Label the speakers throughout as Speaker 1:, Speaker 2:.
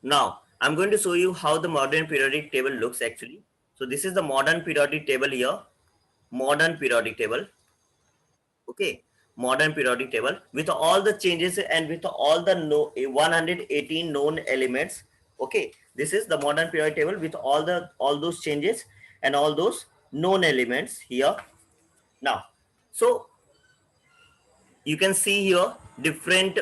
Speaker 1: Now, I'm going to show you how the modern periodic table looks actually. So this is the modern periodic table here. Modern periodic table. Okay. Modern periodic table with all the changes and with all the 118 known elements. Okay. This is the modern periodic table with all those changes and all those known elements here. Now, so you can see here different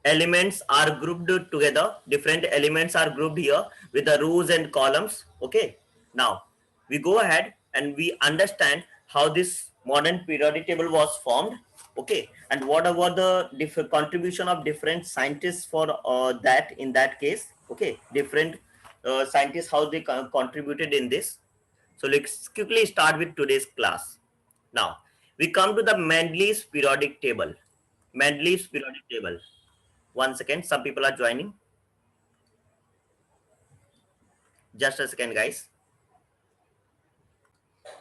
Speaker 1: elements are grouped together. Different elements are grouped here with the rows and columns. Okay. Now we go ahead and we understand how this modern periodic table was formed. Okay. And what about the different contribution of different scientists for that in that case. Okay. Different scientists, how they contributed in this. So let's quickly start with today's class. Now, we come to the Mendeleev's periodic table. Mendeleev's periodic table. One second, some people are joining. Just a second, guys.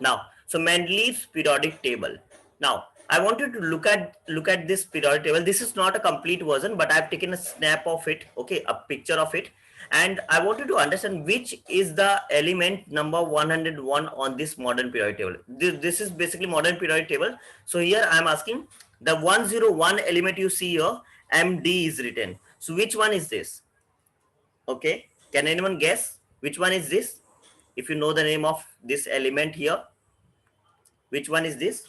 Speaker 1: Now, so Mendeleev's periodic table. Now, I wanted to look at this periodic table. This is not a complete version, but I've taken a snap of it. Okay, a picture of it, and I wanted to understand which is the element number 101 on this modern periodic table. This is basically modern periodic table. So here I'm asking the 101 element you see here, MD is written. So which one is this? Okay, can anyone guess which one is this? If you know the name of this element here, which one is this?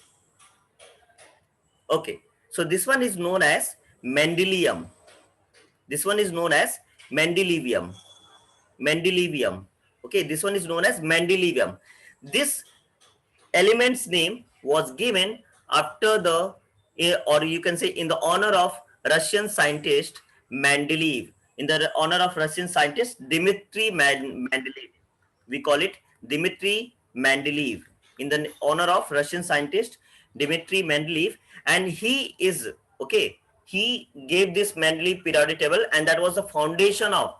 Speaker 1: Okay, so this one is known as Mendelevium. This one is known as Mendelevium. Mendelevium. Okay, this one is known as Mendelevium. This element's name was given after the, or you can say in the honor of Russian scientist Mendeleev. In the honor of Russian scientist Dmitry Mendeleev. We call it Dmitry Mendeleev. In the honor of Russian scientist Dmitry Mendeleev, and he is okay. He gave this Mendeleev periodic table, and that was the foundation of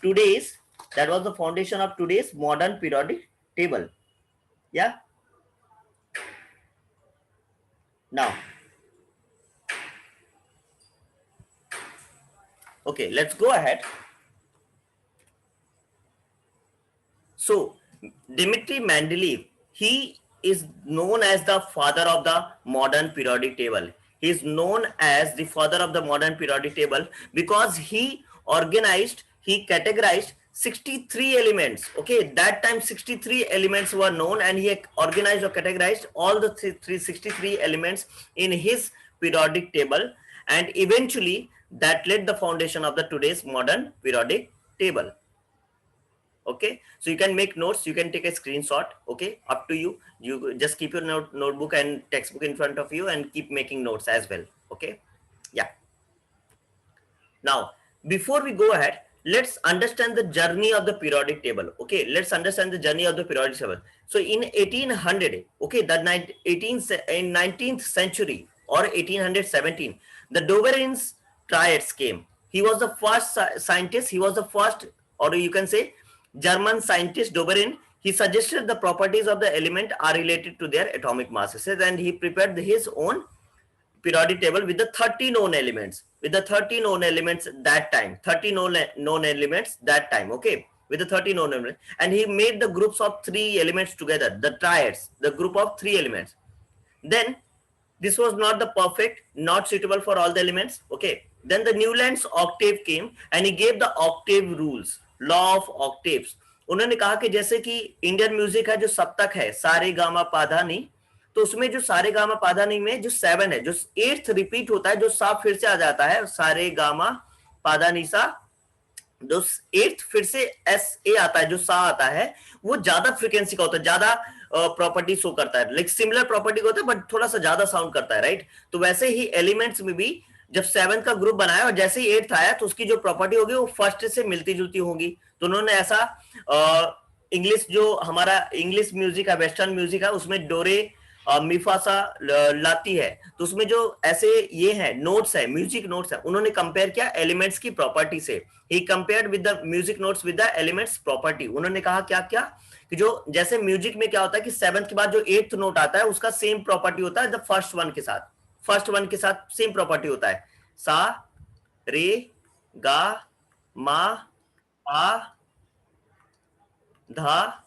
Speaker 1: today's modern periodic table. Yeah. Now, okay, let's go ahead. So, Dmitry Mendeleev, he is known as the father of the modern periodic table. He is known as the father of the modern periodic table because he categorized 63 elements. Okay, that time 63 elements were known, and he organized or categorized all the 363 elements in his periodic table, and eventually that laid the foundation of the today's modern periodic table. Okay, so you can make notes, you can take a screenshot. Okay, up to you. You just keep your notebook and textbook in front of you and keep making notes as well. Okay, yeah. Now, before we go ahead, let's understand the journey of the periodic table. Okay, let's understand the journey of the periodic table. So in 1800, okay, in 19th century or 1817, the Doberan's triads came. He was the first scientist. He was the first, or you can say, German scientist Doberan. He suggested the properties of the element are related to their atomic masses, and he prepared his own periodic table with the 30 known elements. With the 30 known elements that time, 30 known elements that time. Okay, with the 30 known elements, and he made the groups of 3 elements together, the triads, the group of 3 elements. Then this was not the perfect, not suitable for all the elements. Okay, then the Newland's octave came, and he gave the octave rules, law of octaves. उन्होंने कहा कि जैसे कि Indian music है जो सप्तक है, सारे गामा पाधा नी, तो उसमें जो सारे गामा पाधा नी में जो 7 है, जो 8th रिपीट होता है, जो सा फिर से आ जाता है, सारे गामा पाधा नी सा, जो 8th फिर से एस ए आता है, जो सा आता है, वो ज्यादा फ्रीक्वेंसी का होता है, ज्यादा प्रॉपर्टी शो करता है, लाइक सिमिलर प्रॉपर्टी होता है बट थोड़ा सा ज्यादा साउंड करता है, राइट? तो वैसे ही एलिमेंट्स में भी जब 7 का ग्रुप बनाया और जैसे ही 8th आया तो उसकी जो प्रॉपर्टी होगी वो फर्स्ट से मिलती जुलती होगी. तो उन्होंने ऐसा इंग्लिश, जो हमारा इंग्लिश म्यूजिक है, वेस्टर्न म्यूजिक है, उसमें डोरे मिफासा लाती है, तो उसमें जो ऐसे ये है नोट्स है, म्यूजिक नोट्स है, उन्होंने कंपेयर किया एलिमेंट्स की प्रॉपर्टी से. He compared with the music notes with the elements property. उन्होंने कहा क्या क्या कि जो जैसे म्यूजिक में क्या होता है कि 7th के बाद जो 8th नोट आता है उसका सेम प्रॉपर्टी होता है द फर्स्ट वन के साथ, फर्स्ट वन के साथ सेम प्रॉपर्टी होता है, सा रे गा मा पा धा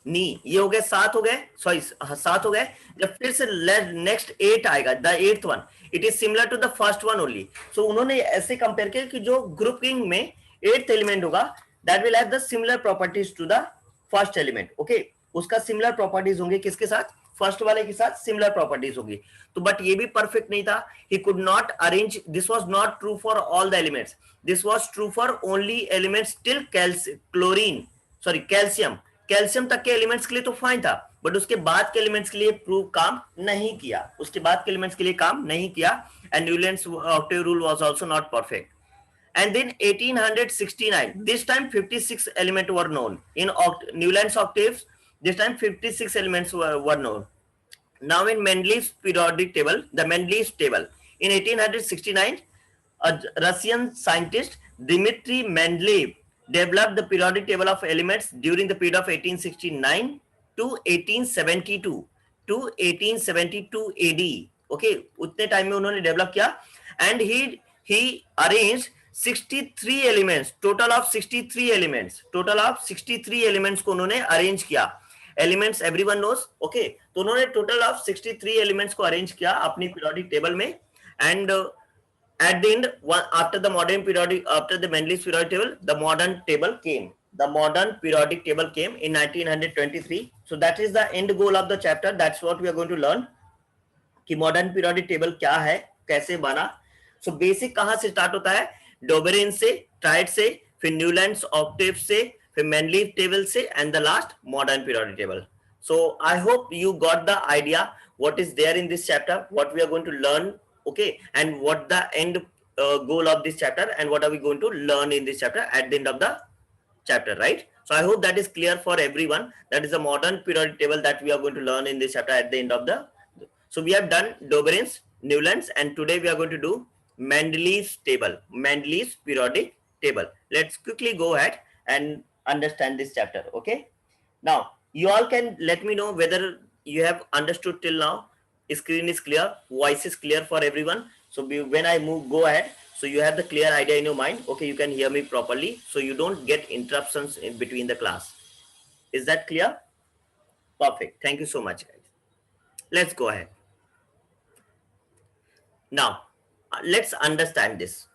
Speaker 1: नी, ये हो गए 7 हो गए, सॉरी 7 हो गए। जब फिर से नेक्स्ट 8 आएगा, the eighth one, it is similar to the first one only. So उन्होंने ऐसे कंपेयर किया कि जो ग्रुपिंग में एट्थ एलिमेंट होगा that will have the similar properties to the first element. Okay, उसका सिमिलर प्रॉपर्टीज होंगे किसके साथ, फर्स्ट वाले के साथ सिमिलर प्रॉपर्टीज होगी। तो बट ये भी परफेक्ट नहीं था, he could not arrange, this was not true for all the elements, this was true for only elements till chlorine, sorry calcium, calcium तक के एलिमेंट्स के लिए तो फाइन था, बट उसके बाद के एलिमेंट्स के लिए प्रूव काम नहीं किया, उसके बाद के एलिमेंट्स के लिए काम नहीं किया। And Newlands Octave rule was also not perfect. And then 1869, this time 56 elements were known in Newland's octaves. This time 56 elements were known. Now in Mendeleev's periodic table, the Mendeleev's table in 1869, a Russian scientist Dmitry Mendeleev developed the periodic table of elements during the period of 1869 to 1872 to 1872 AD. Okay, उतने time में उन्होंने develop किया। And he arranged 63 elements, total of 63 elements, total of 63 elements को उन्होंने arrange किया। Elements everyone knows, okay, तो उन्होंने total of 63 elements को अरेंज किया अपनी पीरियोडिक टेबल में। And at the end, after the modern periodic, after the Mendeleev's periodic table, the modern table came, the modern periodic table came in 1923. So that is the end goal of the chapter, that's what we are going to learn कि modern periodic table क्या है, कैसे बना। So basic कहां से start होता है, डोबेरिन से, ट्राइड से, फिर न्यूलैंड्स ऑक्टेव से, फिर मेंडलीव टेबल से, and the last modern periodic table. So I hope you got the idea what is there in this chapter, what we are going to learn, okay, and what the end goal of this chapter, and what are we going to learn in this chapter at the end of the chapter, right? So I hope that is clear for everyone. That is a modern periodic table that we are going to learn in this chapter at the end of the. So we have done Doberin's, Newland's, and today we are going to do Mendeleev's table, Mendeleev's periodic table. Let's quickly go ahead and understand this chapter. Okay. Now you all can let me know whether you have understood till now. Screen is clear, voice is clear for everyone. So when I go ahead, so you have the clear idea in your mind. Okay, you can hear me properly, so you don't get interruptions in between the class. Is that clear? Perfect. Thank you so much, guys. Let's go ahead. Now, let's understand this.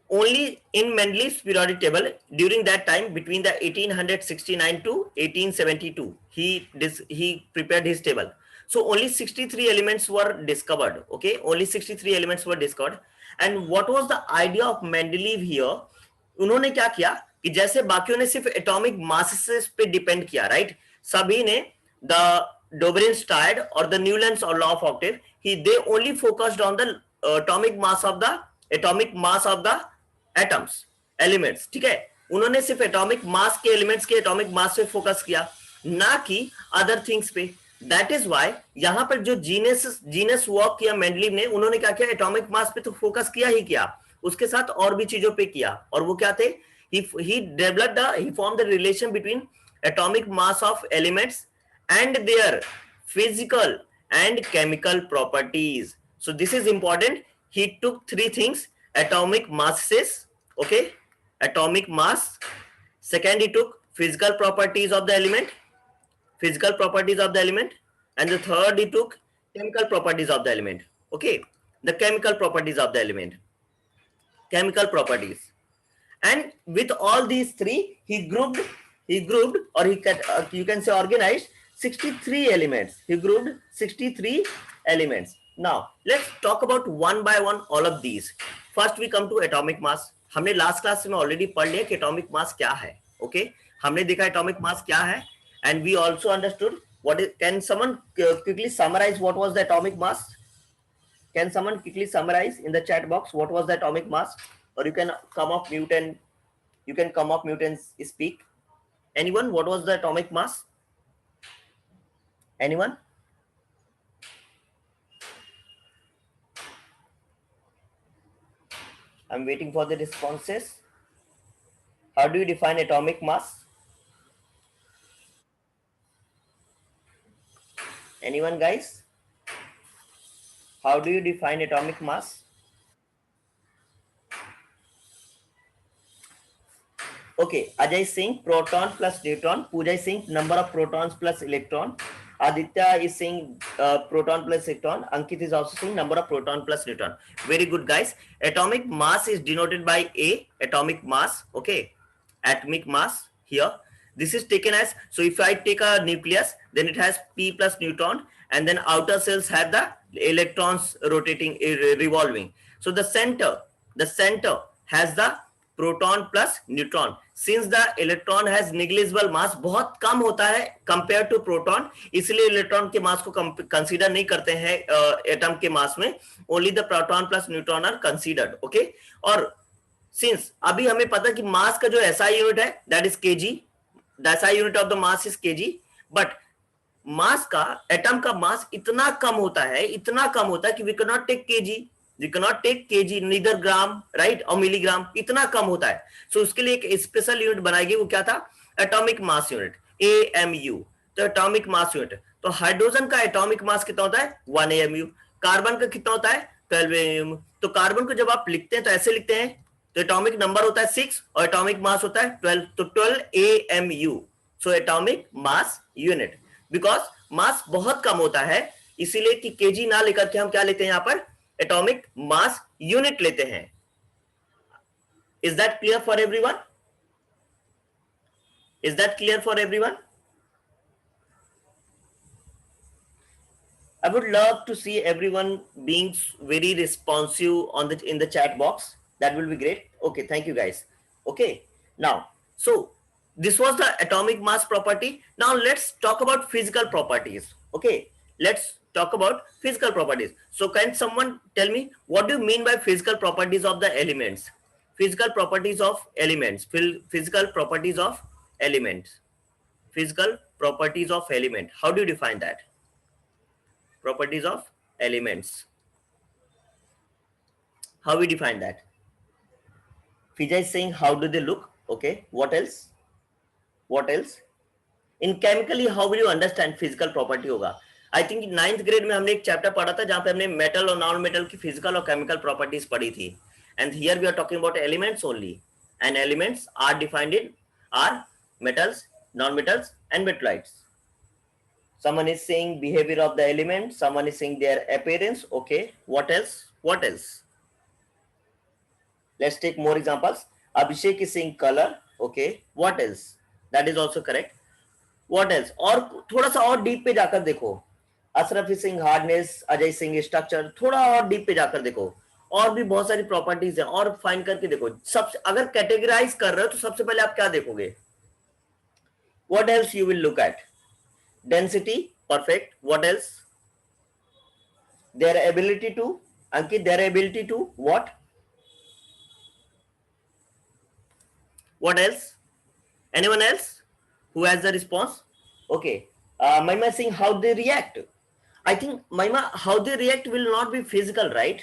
Speaker 1: Only in Mendeleev's periodic table, during that time between the 1869 to 1872, he prepared his table. So only 63 elements were discovered. Okay, only 63 elements were discovered. And what was the idea of Mendeleev here? उन्होंने क्या किया कि जैसे बाकियों ने सिर्फ atomic masses पे depend किया, राइट, सभी ने the Dobrin's triad or the Newland's or law of octave, they only focused on the atomic mass of the atoms, elements, ठीक है, उन्होंने सिर्फ एटॉमिक मास के एलिमेंट्स के एटॉमिक मास पे फोकस किया, ना कि अदर थिंग्स पे। दैट इज व्हाई यहां पर जो जीनस वर्क किया मेंडलीव ने, उन्होंने क्या किया, एटॉमिक मास पे तो फोकस किया ही किया, उसके साथ और भी चीजों पे किया। और वो क्या थे, he formed the relation between atomic mass of elements and their physical and chemical properties. So this is important. He took three things: atomic masses, okay, atomic mass. Second, he took physical properties of the element, and the third, he took chemical properties of the element. Okay, the chemical properties of the element, chemical properties. And with all these three, he grouped, or you can say organized 63 elements. He grouped 63 elements. Now let's talk about one by one all of these. First we come to atomic mass. हमने last class में already पढ़ लिया कि atomic mass क्या है। Okay, हमने देखा atomic mass क्या है, and we also understood what is. Can someone quickly summarize what was the atomic mass? Can someone quickly summarize in the chat box what was the atomic mass? Or you can come off mute and speak. Anyone? What was the atomic mass? Anyone? I'm waiting for the responses. How do you define atomic mass? Anyone, guys? How do you define atomic mass? Okay, Ajay is saying proton plus neutron. Pooja is saying number of protons plus electron. Aditya is saying proton plus electron. Ankit is also saying number of proton plus neutron. Very good, guys. Atomic mass is denoted by A. Atomic mass. Okay, atomic mass here. This is taken as, so if I take a nucleus, then it has P plus neutron, and then outer cells have the electrons rotating, revolving. So the center has the proton plus neutron. Since the electron has negligible mass, बहुत कम होता है compare to proton, इसलिए electron के mass को consider नहीं करते हैं एटम के मास में. Only the proton plus neutron are considered. Okay, और सिंस अभी हमें पता कि मास का जो एसआई यूनिट है that is KG, the SI unit of the mass is KG, but mass का, एटम का मास इतना कम होता है, इतना कम होता है कि we can not take KG, we cannot take kg, neither gram, right, और मिलीग्राम, इतना कम होता है. सो उसके लिए एक स्पेशल यूनिट बनाई गई, वो क्या था, एटॉमिक मास यूनिट, AMU. तो एटॉमिक मास यूनिट, तो हाइड्रोजन का एटॉमिक मास कितना होता है 1 AMU, कार्बन का कितना होता है 12 AMU. तो कार्बन को जब आप लिखते हैं तो ऐसे लिखते हैं, तो एटॉमिक नंबर होता है 6 और एटॉमिक मास होता है 12, तो 12 AMU. So atomic mass unit, because mass बहुत कम होता है, इसीलिए कि केजी ना लेकर के हम क्या लेते हैं यहाँ पर, एटॉमिक मास यूनिट लेते हैं. Is that clear for everyone? Is that clear for everyone? I would love to see everyone being very responsive on in the chat box. That will be great. Okay, thank you guys. Okay, now, so this was the atomic mass property. Now let's talk about physical properties. Okay, let's talk about physical properties. So can someone tell me what do you mean by physical properties of the elements? Physical properties of elements. Physical properties of elements. Physical properties of element. How do you define that? Properties of elements. How we define that? Fija is saying how do they look? Okay. What else? What else? In chemically, how will you understand physical property होगा? I think 9th grade में हमने एक chapter पढ़ा था जहां पे हमने metal और नॉन मेटल की फिजिकल और केमिकल प्रॉपर्टीज पढ़ी थी. And here we are talking about elements only, and elements are defined in are metals, non-metals, and metallites. Someone is saying behavior of the element, someone is saying their appearance. Okay, what else? What else? Let's take more examples. Abhishek is saying color. Okay, what else? That is also correct. What else? और थोड़ा सा और deep पे जाकर देखो. Ashraf Singh hardness, Ajay Singh structure, थोड़ा और deep पे जाकर देखो, और भी बहुत सारी प्रॉपर्टीज हैं, और फाइंड करके देखो. सबसे अगर कैटेगराइज कर रहे हो तो सबसे पहले आप क्या देखोगे? What else you will look at? Density, perfect. What else? Their ability to, Ankit, their ability to what? What else? Anyone else who has the response? Okay, Maima saying how they react. I think Maima, how they react will not be physical, right?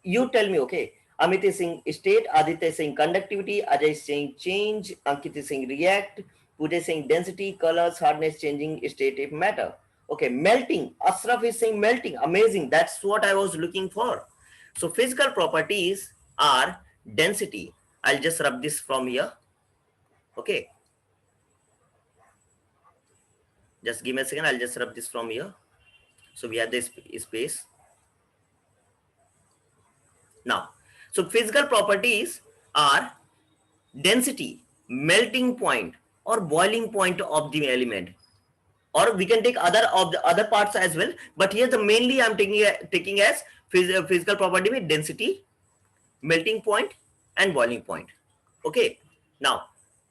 Speaker 1: You tell me. Okay, Amit is saying state, Aditya is saying conductivity, Ajay is saying change, Ankit is saying react, Pooja is saying density, colors, hardness, changing state of matter. Okay, melting, Ashraf is saying melting. Amazing, that's what I was looking for. So physical properties are density. I'll just rub this from here. Okay, just give me a second. I'll just rub this from here. So we have this space. Now, so physical properties are density, melting point, or boiling point of the element. Or we can take other of the other parts as well. But here the mainly I'm taking as physical property with density, melting point, and boiling point. Okay. Now,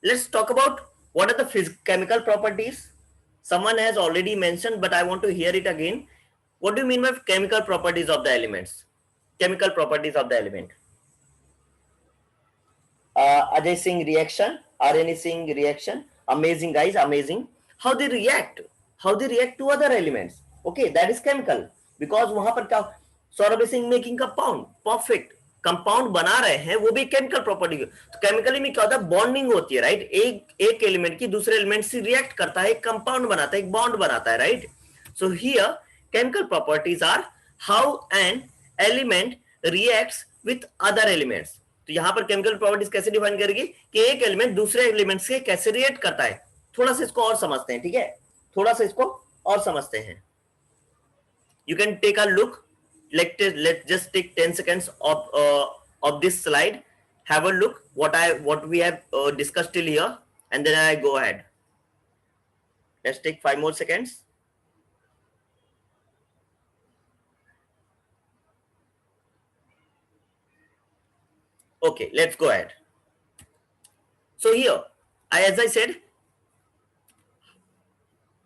Speaker 1: let's talk about what are the chemical properties. Someone has already mentioned, but I want to hear it again. What do you mean by chemical properties of the elements? Chemical properties of the element. Ajay Singh reaction, RN Singh reaction. Amazing, guys, amazing. How they react? How they react to other elements? Okay, that is chemical. Because वहां पर क्या, Saurabh Singh making compound, perfect. Compound बना रहे हैं, वो भी chemical property. तो chemically में क्या होता है, बॉन्डिंग होती है, राइट? एक एलिमेंट की दूसरे एलिमेंट से रिएक्ट करता है, एक कंपाउंड बनाता है, एक बॉन्ड बनाता है, right? So here chemical properties are how an element reacts with other elements. तो यहाँ पर केमिकल प्रॉपर्टीज कैसे डिफाइन करेगी कि एक एलिमेंट दूसरे एलिमेंट से कैसे रिएक्ट करता है। थोड़ा सा इसको और समझते हैं, ठीक है, थोड़ा सा इसको और समझते हैं। You can take a look. Let's just take 10 seconds of this slide. Have a look what we have discussed till here, and then I go ahead. Let's take 5 more seconds. Okay, let's go ahead. So here, as I said,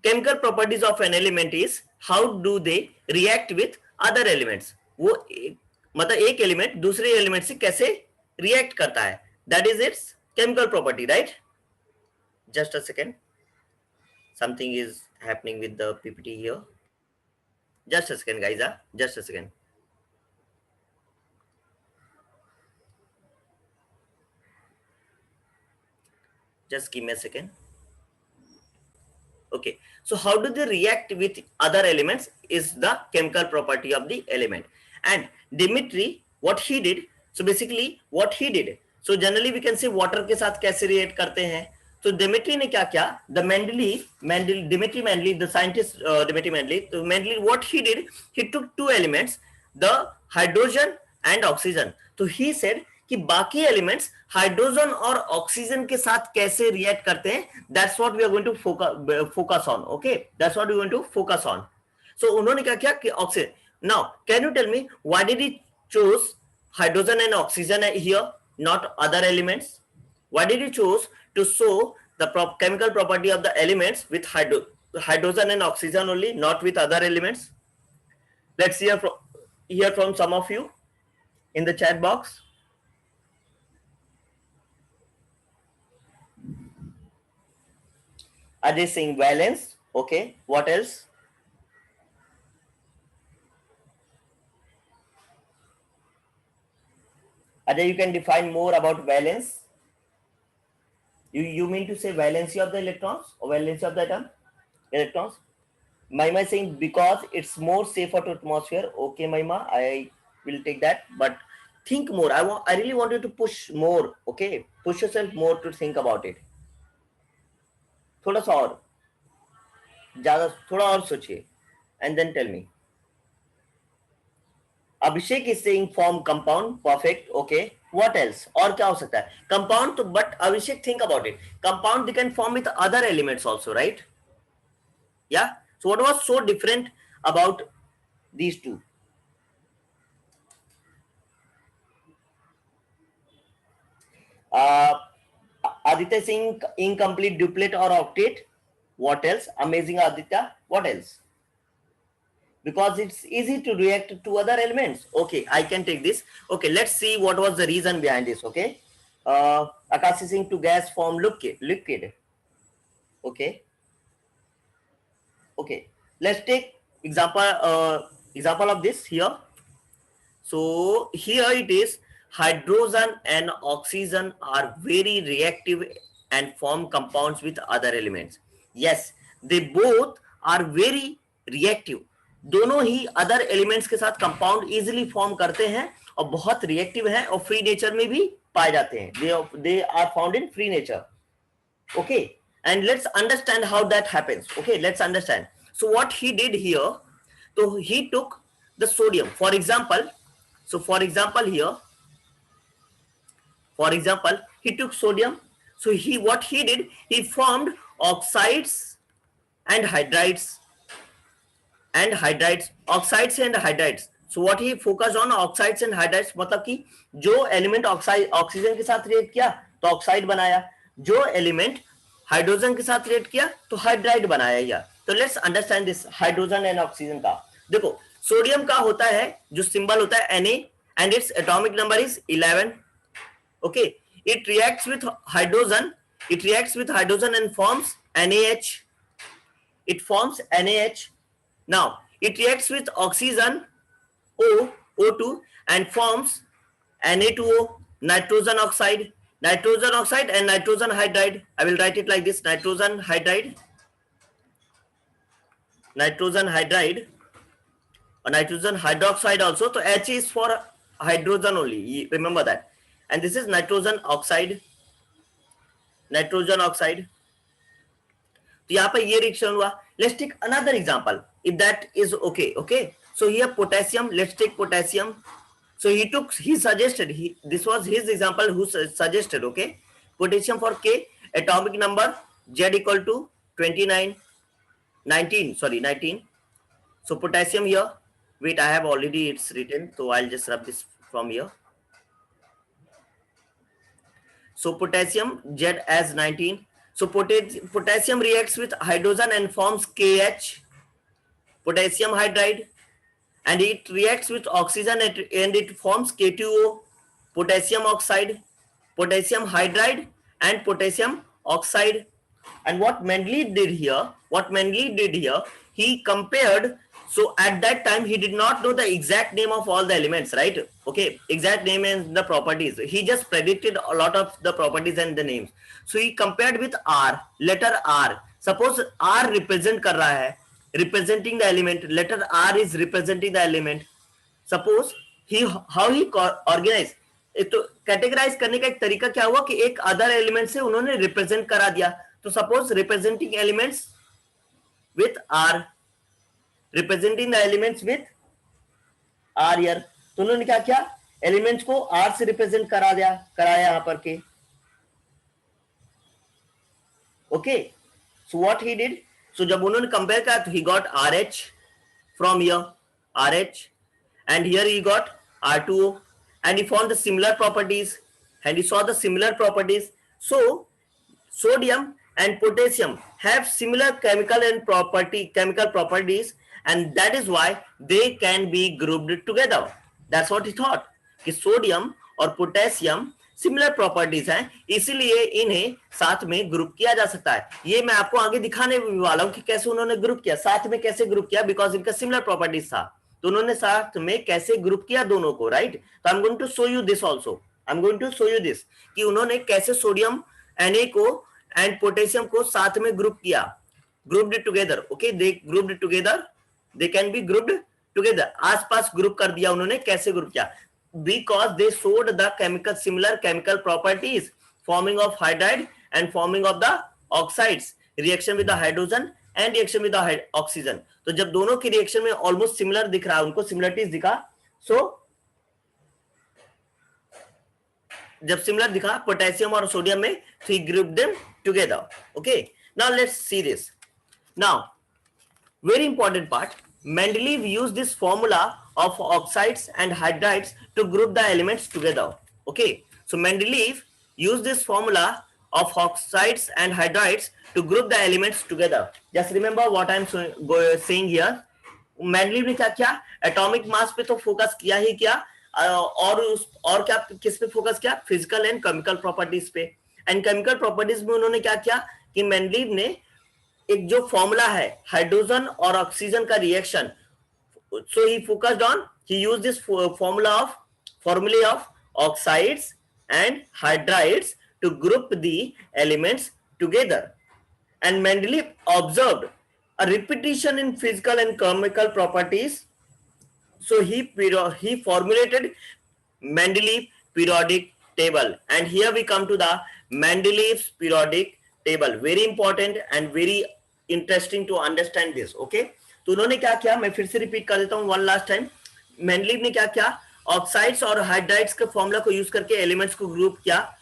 Speaker 1: chemical properties of an element is how do they react with other elements. वो मतलब एक element दूसरे element से कैसे react करता है, that is it's chemical property, right? Just a second, something is happening with the PPT here. Just a second, guys. Just a second. Just give me a second. Okay, so how do they react with other elements is the chemical property of the element. And Dimitri, what he did, so basically what he did, so generally we can say water के साथ कैसे react करते हैं. तो Dimitri ने क्या किया, the Dimitri Mendeleev, the scientist Dimitri Mendeleev, so Mendeleev what he did, he took two elements, the hydrogen and oxygen. तो he said कि बाकी एलिमेंट्स हाइड्रोजन और ऑक्सीजन के साथ कैसे रिएक्ट करते हैं, that's what we are going to focus on. Okay, that's what we going to focus on. So उन्होंने क्या किया कि oxygen. Now can you tell me why did he choose hydrogen and oxygen here, not other elements? Why did he choose to show the chemical property of the elements with hydrogen and oxygen only, not with other elements? Let's hear from some of you in the chat box. Ajay saying valence. Okay, what else? Ajay, you can define more about valence. You mean to say valency of the electrons or valency of the atom? Electrons. Maima is saying because it's more safer to atmosphere. Okay, Maima, I will take that. But think more. I really want you to push more. Okay, push yourself more to think about it. थोड़ा सा और ज्यादा थोड़ा और सोचिए and then tell me. Abhishek is saying form compound. Perfect. Okay. What else? और क्या हो सकता है? Compound तो but Abhishek think about it. Compound they can form with other elements also, right? Yeah. So what was so different about these two? Aditya saying incomplete duplet or octet. What else? Amazing Aditya. What else? Because it's easy to react to other elements. Okay, I can take this. Okay, let's see what was the reason behind this. Okay, Akash is saying to gas form liquid. Okay, okay. Let's take example of this here. So here it is, hydrogen and oxygen are very reactive and form compounds with other elements. Yes, they both are very reactive. दोनों ही other elements के साथ compound easily form करते हैं और बहुत reactive है और free nature में भी पाए जाते हैं. They are found in free nature. Okay, and let's understand how that happens. Okay, let's understand. So what he did here, तो he took the sodium for example. So for example here, he took sodium. So what he did, he formed oxides and hydrides. Oxides and hydrides. So what he focused on, oxides and hydrides, मतलब कि जो element oxygen के साथ react किया तो oxide बनाया, जो element hydrogen के साथ रिएक्ट किया तो हाइड्राइड बनाया. या तो let's understand this hydrogen and oxygen का. देखो सोडियम का होता है जो सिंबल होता है Na and its atomic number is 11. Okay, it reacts with hydrogen and forms NaH. It forms NaH. Now it reacts with oxygen O2 and forms Na2O, nitrogen oxide and nitrogen hydride. I will write it like this: nitrogen hydride or nitrogen hydroxide also. So H is for hydrogen only, remember that. and this is nitrogen oxide. तो यहाँ पर ये reaction हुआ. Let's take another example if that is okay. Okay, so here potassium, let's take potassium. So he suggested, this was his example who suggested, okay, potassium for K, atomic number Z equal to 19. So potassium here, wait, I have already it's written, so I'll just rub this from here. So potassium Z as 19. So potassium reacts with hydrogen and forms KH, potassium hydride, and it reacts with oxygen and it forms K2O, potassium oxide, potassium hydride, and potassium oxide. And what Mendeleev did here, he compared. So at that time he did not know the exact name of all the elements, right? Okay, exact name and the properties. He just predicted a lot of the properties and the names. So he compared with R, letter R. Suppose R represent कर रहा है, representing the element, letter R is representing the element. Suppose how he organize, तो categorise करने का एक तरीका क्या हुआ कि एक अदर एलिमेंट से उन्होंने रिप्रेजेंट करा दिया. तो suppose representing elements with R, representing the elements with R year. तो उन्होंने क्या किया, एलिमेंट्स को आर से रिप्रेजेंट कराया यहां पर के. Okay, so what he did, so जब उन्होंने कंपेयर किया तो he got R H from here, R H, and here he got R2O, and he found the similar properties, and he saw the similar properties. So sodium and potassium have similar chemical properties, and that is why they can be grouped together. That's what he thought, कि sodium और potassium similar properties हैं, इसीलिए इन्हें साथ में group किया जा सकता है. ये मैं आपको आगे दिखाने वाला हूं कि कैसे उन्होंने ग्रुप किया, साथ में कैसे ग्रुप किया, बिकॉज इनका सिमिलर प्रॉपर्टीज था. तो उन्होंने साथ में कैसे ग्रुप किया दोनों को, राइट. तो I am going to show you this also, कि उन्होंने कैसे सोडियम Na को एंड पोटेशियम को साथ में ग्रुप किया, grouped together. Okay, they grouped together, they can be grouped together. आसपास ग्रुप कर दिया उन्होंने. कैसे ग्रुप किया, because they showed the similar chemical properties, forming of hydride and forming of the oxides, reaction with the hydrogen and reaction with the oxygen. तो जब दोनों की रिएक्शन में ऑलमोस्ट सिमिलर दिख रहा है, उनको सिमिलरिटीज दिखा, सो जब सिमिलर दिखा पोटेशियम और सोडियम में, so he grouped them together. Okay, now let's see this. Now very important part, Mendeleev used this formula of oxides and hydrides to group the elements together. Okay, so Mendeleev used this formula of oxides and hydrides to group the elements together. Just remember what I'm saying here. Mendeleev ने क्या किया, atomic mass पे तो focus किया ही किया, और क्या किस पे फोकस किया, फिजिकल एंड केमिकल प्रॉपर्टीज पे. एंड केमिकल प्रॉपर्टीज में उन्होंने क्या किया कि मेंडलीव ने एक जो फॉर्मूला है हाइड्रोजन और ऑक्सीजन का reaction, so he focused on, he used this formulae of oxides and hydrides to group the elements together. And Mendeleev observed a repetition in physical and chemical properties, so he formulated Mendeleev periodic table. And here we come to the Mendeleev's periodic table. Very important and very interesting to understand this. Okay, तो उन्होंने क्या किया, मैं फिर से repeat कर देता हूँ वन लास्ट टाइम. मेंडलीव ने क्या किया, ऑक्साइड्स और हाइड्राइड्स के फॉर्मूला को यूज करके एलिमेंट्स को ग्रुप किया.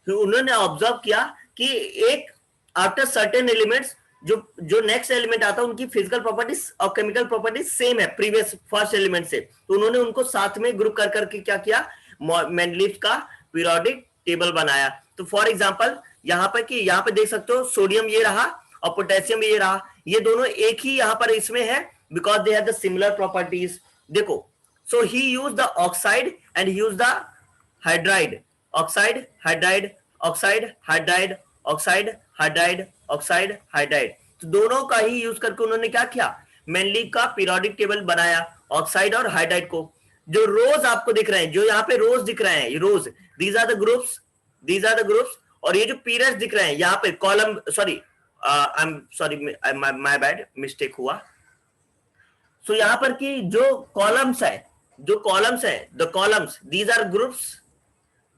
Speaker 1: उन्होंने ऑब्जर्व किया कि एक आफ्टर सर्टेन एलिमेंट्स जो नेक्स्ट एलिमेंट आता है उनकी फिजिकल प्रॉपर्टीज और केमिकल प्रॉपर्टीज सेम है प्रीवियस फर्स्ट एलिमेंट से, तो उन्होंने उनको साथ में ग्रुप कर करके क्या किया, मेंडलीव का पीरियोडिक टेबल बनाया. तो फॉर एग्जांपल यहाँ पे देख सकते हो सोडियम ये रहा और पोटेशियम ये रहा, ये दोनों एक ही यहाँ पर इसमें है because they have the similar properties. देखो, so he used the oxide and he used the hydride, oxide hydride, oxide hydride, oxide hydride, oxide hydride. तो दोनों का ही यूज करके उन्होंने क्या किया, मेंडलीव का पीरियोडिक टेबल बनाया ऑक्साइड और हाइड्राइड को. जो रोज आपको दिख रहे हैं, जो यहाँ पे रोज दिख रहे हैं, ये रोज, दीज आर द ग्रुप्स. और ये जो पीरियड्स दिख रहे हैं यहाँ पे कॉलम, माय बैड, मिस्टेक हुआ. सो यहाँ पर की जो कॉलम्स है, the columns, these are groups.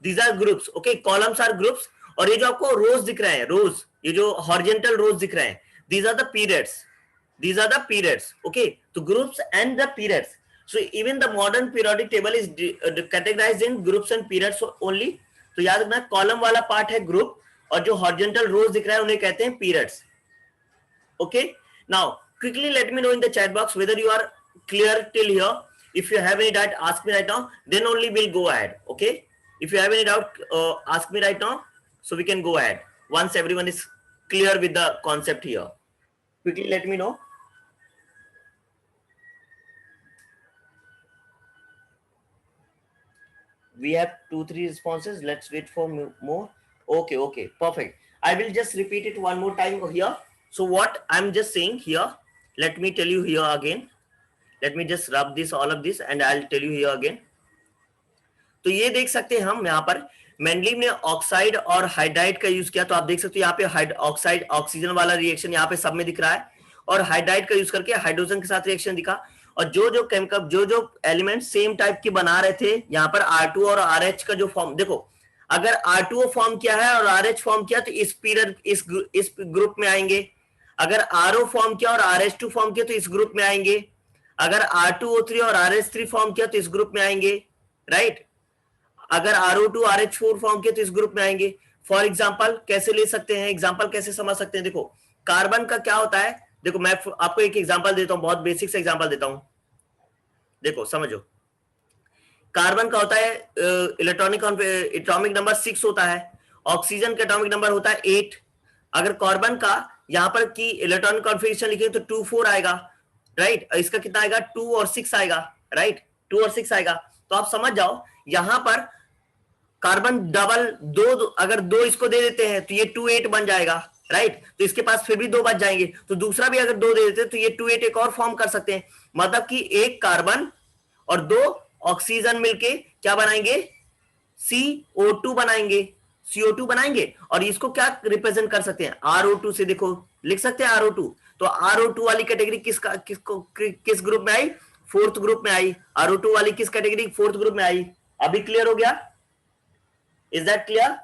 Speaker 1: these are groups, okay, columns are groups, और ये जो आपको रोज दिख रहे हैं, रोज, ये जो हॉरिजॉन्टल रोज दिख रहे हैं, these are the periods, these are the periods, okay, तो groups and the periods. So even the modern periodic table is categorized in groups and periods only. तो याद रखना कॉलम वाला पार्ट है ग्रुप, और जो हॉरिजॉन्टल रोज दिख रहा है उन्हें कहते हैं periods. Okay, now quickly let me know in the chat box whether you are clear till here. If you have any doubt, ask me right now, then only we'll go ahead. Okay, if you have any doubt, ask me right now, so we can go ahead once everyone is clear with the concept here. Quickly let me know. We have 2-3 responses. Let's wait for more. Okay, perfect. I will just repeat it one more time here. So what I'm just saying here, let me tell you here again. Let me just rub this, all of this, and I'll tell you here again. तो ये देख सकते हैं हम यहाँ पर Mendeleev ने oxide और हाइड्राइड का यूज किया, तो आप देख सकते हो यहाँ पे ऑक्साइड ऑक्सीजन वाला रिएक्शन यहाँ पे सब में दिख रहा है, और हाइड्राइड का यूज करके हाइड्रोजन के साथ रिएक्शन दिखा, और जो केमिकल जो एलिमेंट सेम टाइप के बना रहे थे यहाँ पर R2 और RH का जो फॉर्म देखो, अगर R2O फॉर्म किया है और RH फॉर्म किया तो इस पीरियड इस ग्रुप में आएंगे, अगर RO फॉर्म किया और RH2 फॉर्म किया तो इस ग्रुप में आएंगे, अगर R2O3 और RH3 फॉर्म किया तो इस ग्रुप में आएंगे, राइट, अगर RO2 RH4 फॉर्म किया तो इस ग्रुप में आएंगे. फॉर एग्जांपल कैसे ले सकते हैं, एग्जांपल कैसे समझ सकते हैं, देखो कार्बन का क्या होता है, देखो मैं आपको एक एग्जांपल देता हूं, बहुत बेसिक से एग्जांपल देता हूं, देखो समझो. कार्बन का होता है एटॉमिक नंबर 6 होता है, ऑक्सीजन का एटॉमिक नंबर होता है 8. अगर कार्बन का यहां पर की इलेक्ट्रॉनिक कॉन्फ़िगरेशन लिखेंगे तो 2-4 आएगा, राइट, इसका कितना आएगा 2 और 6 आएगा, राइट, 2 और 6 आएगा. तो आप समझ जाओ यहां पर कार्बन डबल दो, अगर 2 इसको दे देते हैं तो ये 2-8 बन जाएगा, राइट, तो इसके पास फिर भी 2 बच जाएंगे, तो दूसरा भी अगर 2 दे देते हैं तो ये 2-8 एक और फॉर्म कर सकते हैं, मतलब कि एक कार्बन और 2 ऑक्सीजन मिलके क्या बनाएंगे, CO2 बनाएंगे, CO2 बनाएंगे, और इसको क्या रिप्रेजेंट कर सकते हैं, RO2 से, देखो लिख सकते हैं RO2. तो RO2 वाली कैटेगरी किस ग्रुप में आई, 4th ग्रुप में आई. RO2 वाली किस कैटेगरी, 4th ग्रुप में आई. अभी क्लियर हो गया, इज दैट क्लियर.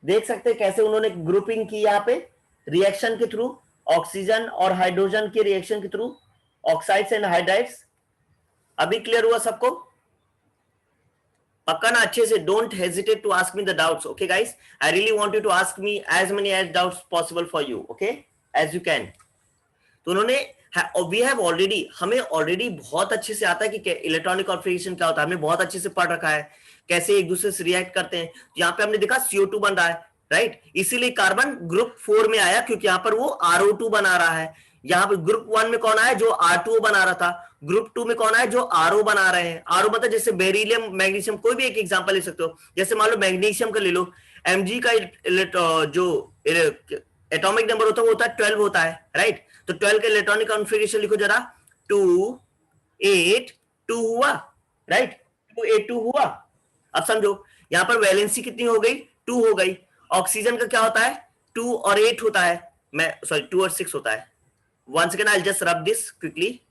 Speaker 1: देख सकते हैं कैसे उन्होंने ग्रुपिंग की यहाँ पे रिएक्शन के थ्रू, ऑक्सीजन और हाइड्रोजन के रिएक्शन के थ्रू, ऑक्साइड्स एंड हाइड्राइड्स. अभी क्लियर हुआ सबको, पक्का ना अच्छे से. Don't hesitate to ask me the doubts, okay guys, I really want you to ask me as many as doubts possible for you, okay, as you can. तो उन्होंने we have already, हमें already बहुत अच्छे से आता है कि electronic configuration क्या होता है, हमने बहुत अच्छे से पढ़ रखा है कैसे एक दूसरे से रिएक्ट करते हैं. तो यहाँ पे हमने देखा CO2 बन रहा है, राइट, इसीलिए कार्बन ग्रुप 4 में आया क्योंकि यहाँ पर वो RO2 बना रहा है. यहाँ पे ग्रुप 1 में कौन आया, जो R2O बना रहा था. ग्रुप 2 में कौन आया, जो RO बना रहे हैं. RO मतलब जैसे बेरिलियम, मैग्नीशियम, कोई भी एक एग्जांपल ले सकते हो. जैसे मान लो मैग्नीशियम का ले लो, Mg का जो एटॉमिक नंबर होता है वो होता है 12 होता है, राइट. तो 12 का इलेक्ट्रॉनिक कॉन्फ़िगरेशन लिखो जरा, 2-8-2 हुआ, राइट, 2-8-2 हुआ. अब समझो यहां पर वैलेंसी कितनी हो गई, 2 हो गई. ऑक्सीजन का क्या होता है, 2 और 8 होता है, मैं सॉरी 2 और 6 होता है. once again I'll just rub this quickly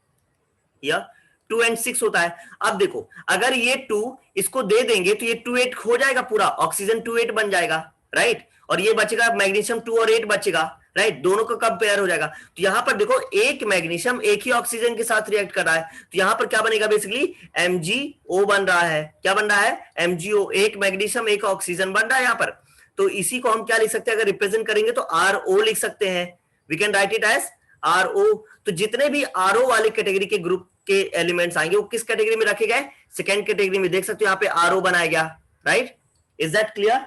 Speaker 1: here, 2 and 6 होता है. अब देखो अगर ये 2 इसको दे देंगे तो ये 2-8 हो जाएगा पूरा, ऑक्सीजन 2-8 बन जाएगा, राइट, और ये बचेगा मैग्नीशियम 2 और 8 बचेगा, राइट, दोनों का कब पेयर हो जाएगा. तो यहां पर देखो एक मैग्नीशियम एक ही ऑक्सीजन के साथ रिएक्ट कर रहा है, तो यहां पर क्या बनेगा, बेसिकली MgO बन रहा है. क्या बन रहा है, MgO, एक मैग्नीशियम एक ऑक्सीजन बन रहा है यहां पर. तो इसी को हम क्या लिख सकते हैं, अगर रिप्रेजेंट करेंगे तो RO लिख सकते हैं, we can write it as RO. तो जितने भी RO वाले कैटेगरी के ग्रुप के एलिमेंट्स आएंगे वो किस कैटेगरी में रखे गए, सेकेंड कैटेगरी में. देख सकते हो यहाँ पे RO बनाया गया, right, is that clear.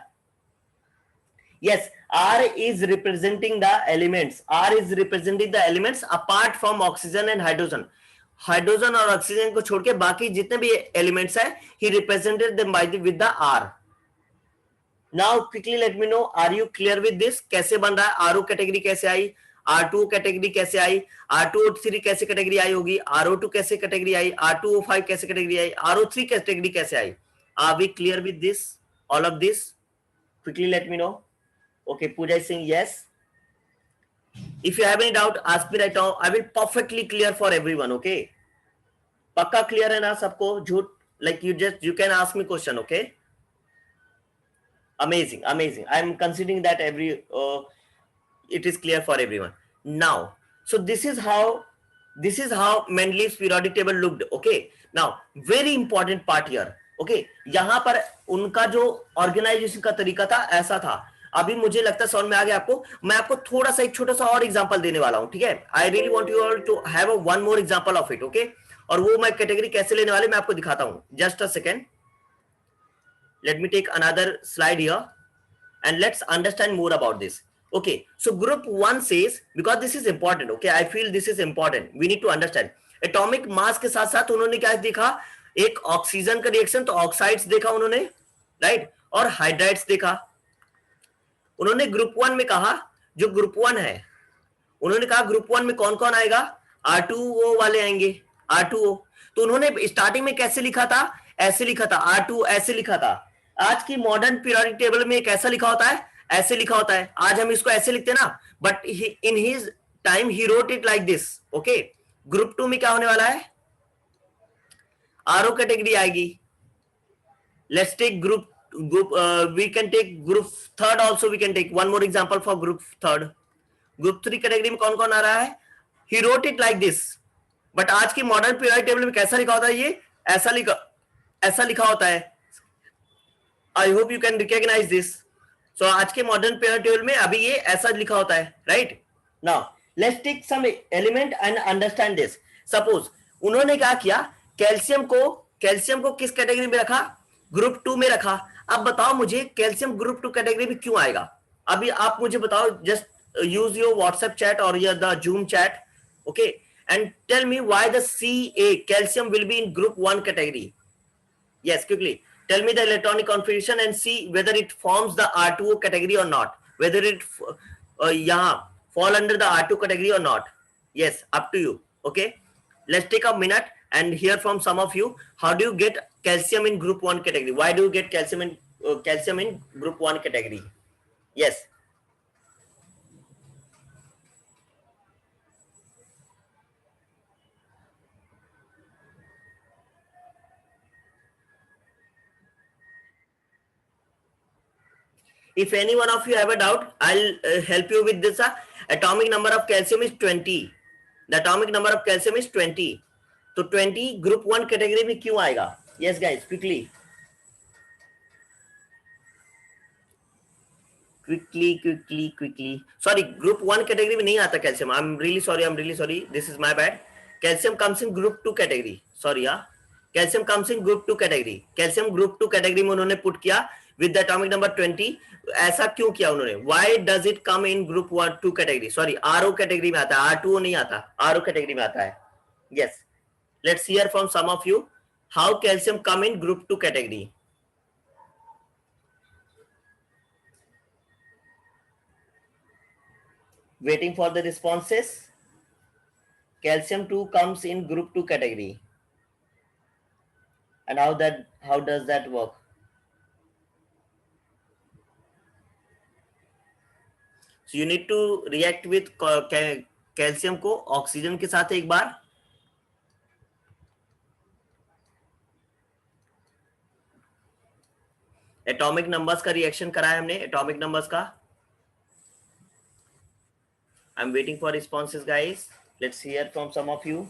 Speaker 1: Yes, R is representing the elements. R is representing the elements apart from oxygen and hydrogen. Hydrogen और ऑक्सीजन को छोड़ के बाकी जितने भी एलिमेंट्स है, he represented them by with the R. Now quickly let me know, are you clear with this? कैसे बन रहा है, RO कैटेगरी कैसे आई, R2O कैटेगरी कैसे आई, R2O3 कैसे कैटेगरी आई होगी, RO2 कैसे कैटेगरी आई, R2O5 कैसे कैटेगरी आई, RO3 कैटेगरी कैसे आई. Are we clear with this, all of this? Quickly let me know. Okay, Pooja is saying yes. If you have any doubt, ask me right now. I will perfectly clear for everyone. Okay. पक्का clear है ना सबको, झूठ, like you can ask me question. Okay. Amazing, amazing. I'm considering that it is clear for everyone now. So this is how Mendeleev's periodic table looked. Okay, now very important part here. Okay, यहाँ पर उनका जो organisation का तरीका था ऐसा था. अभी मुझे लगता है समझ में आ गया आपको. मैं आपको थोड़ा सा एक छोटा सा और एग्जांपल देने वाला हूं. ठीक है, I really want you all to have a one more example of it. Okay, और वो मैं कैटेगरी कैसे लेने वाले मैं आपको दिखाता हूं. Just a second, let me take another slide here and let's understand more about this. Okay, so group 1 says, because this is important. Okay, I feel this is important, we need to understand. Atomic mass के साथ साथ उन्होंने क्या देखा, एक oxygen का reaction, तो oxides देखा उन्होंने, राइट, और हाइड्राइड्स देखा. उन्होंने ग्रुप 1 में कहा, जो ग्रुप 1 है, उन्होंने कहा ग्रुप 1 में कौन कौन आएगा, R2O वाले आएंगे, R2O. तो उन्होंने स्टार्टिंग में कैसे लिखा था, ऐसे लिखा था, R2 ऐसे लिखा था. आज की मॉडर्न पीरियोडिक टेबल में कैसा लिखा होता है, ऐसे लिखा होता है. आज हम इसको ऐसे लिखते हैं ना, but in his time he wrote it like this. Okay, group 2 में क्या होने वाला है, आरओ कैटेगरी आएगी. Let's take group we can take group 3rd also, we can take one more example for group 3rd. Group 3 category में कौन कौन आ रहा है, he wrote it like this. But आज की मॉडर्न पीरियोडिक टेबल में कैसा लिखा होता है, ये ऐसा लिखा होता है. I hope you can recognise this. So आज के मॉडर्न पीरियोडिक टेबल में अभी ये ऐसा लिखा होता है, right. Now let's take some element and understand this. Suppose उन्होंने क्या किया, कैल्शियम को किस कैटेगरी में रखा, ग्रुप 2 में रखा. अब बताओ मुझे कैल्शियम ग्रुप 2 कैटेगरी में क्यों आएगा. अभी आप मुझे बताओ, just use your WhatsApp chat और the Zoom chat. Okay, and tell me why the CA calcium will be in group 1 category. Yes, quickly. Tell me the electronic configuration and see whether it forms the R2O category or not. Whether it fall under the R2 category or not. Yes, up to you. Okay. Let's take a minute and hear from some of you. How do you get calcium in group 1 category? Why do you get calcium in group 1 category? Yes. If any one of you have a doubt, I'll help you with this. Atomic number of calcium is 20. The atomic number of calcium is 20. तो 20 group 1 category में क्यों आएगा? Yes guys, quickly. Sorry, group 1 category में नहीं आता calcium. I'm really sorry. This is my bad. Calcium comes in group 2 category. Sorry Calcium comes in group 2 category. Calcium group 2 category में उन्होंने put किया with the atomic number 20. ऐसा क्यों किया उन्होंने? Why does it come in group 2 category? Sorry, RO category में आता है, R2O नहीं आता, RO category में आता है. Yes, let's hear from some of you how calcium come in group 2 category. Waiting for the responses. Calcium 2 comes in group 2 category, and how does that work? So you need to react with calcium को oxygen के साथ एक बार. Atomic numbers का reaction करा है हमने, atomic numbers का. I am waiting for responses guys. Let's hear from some of you.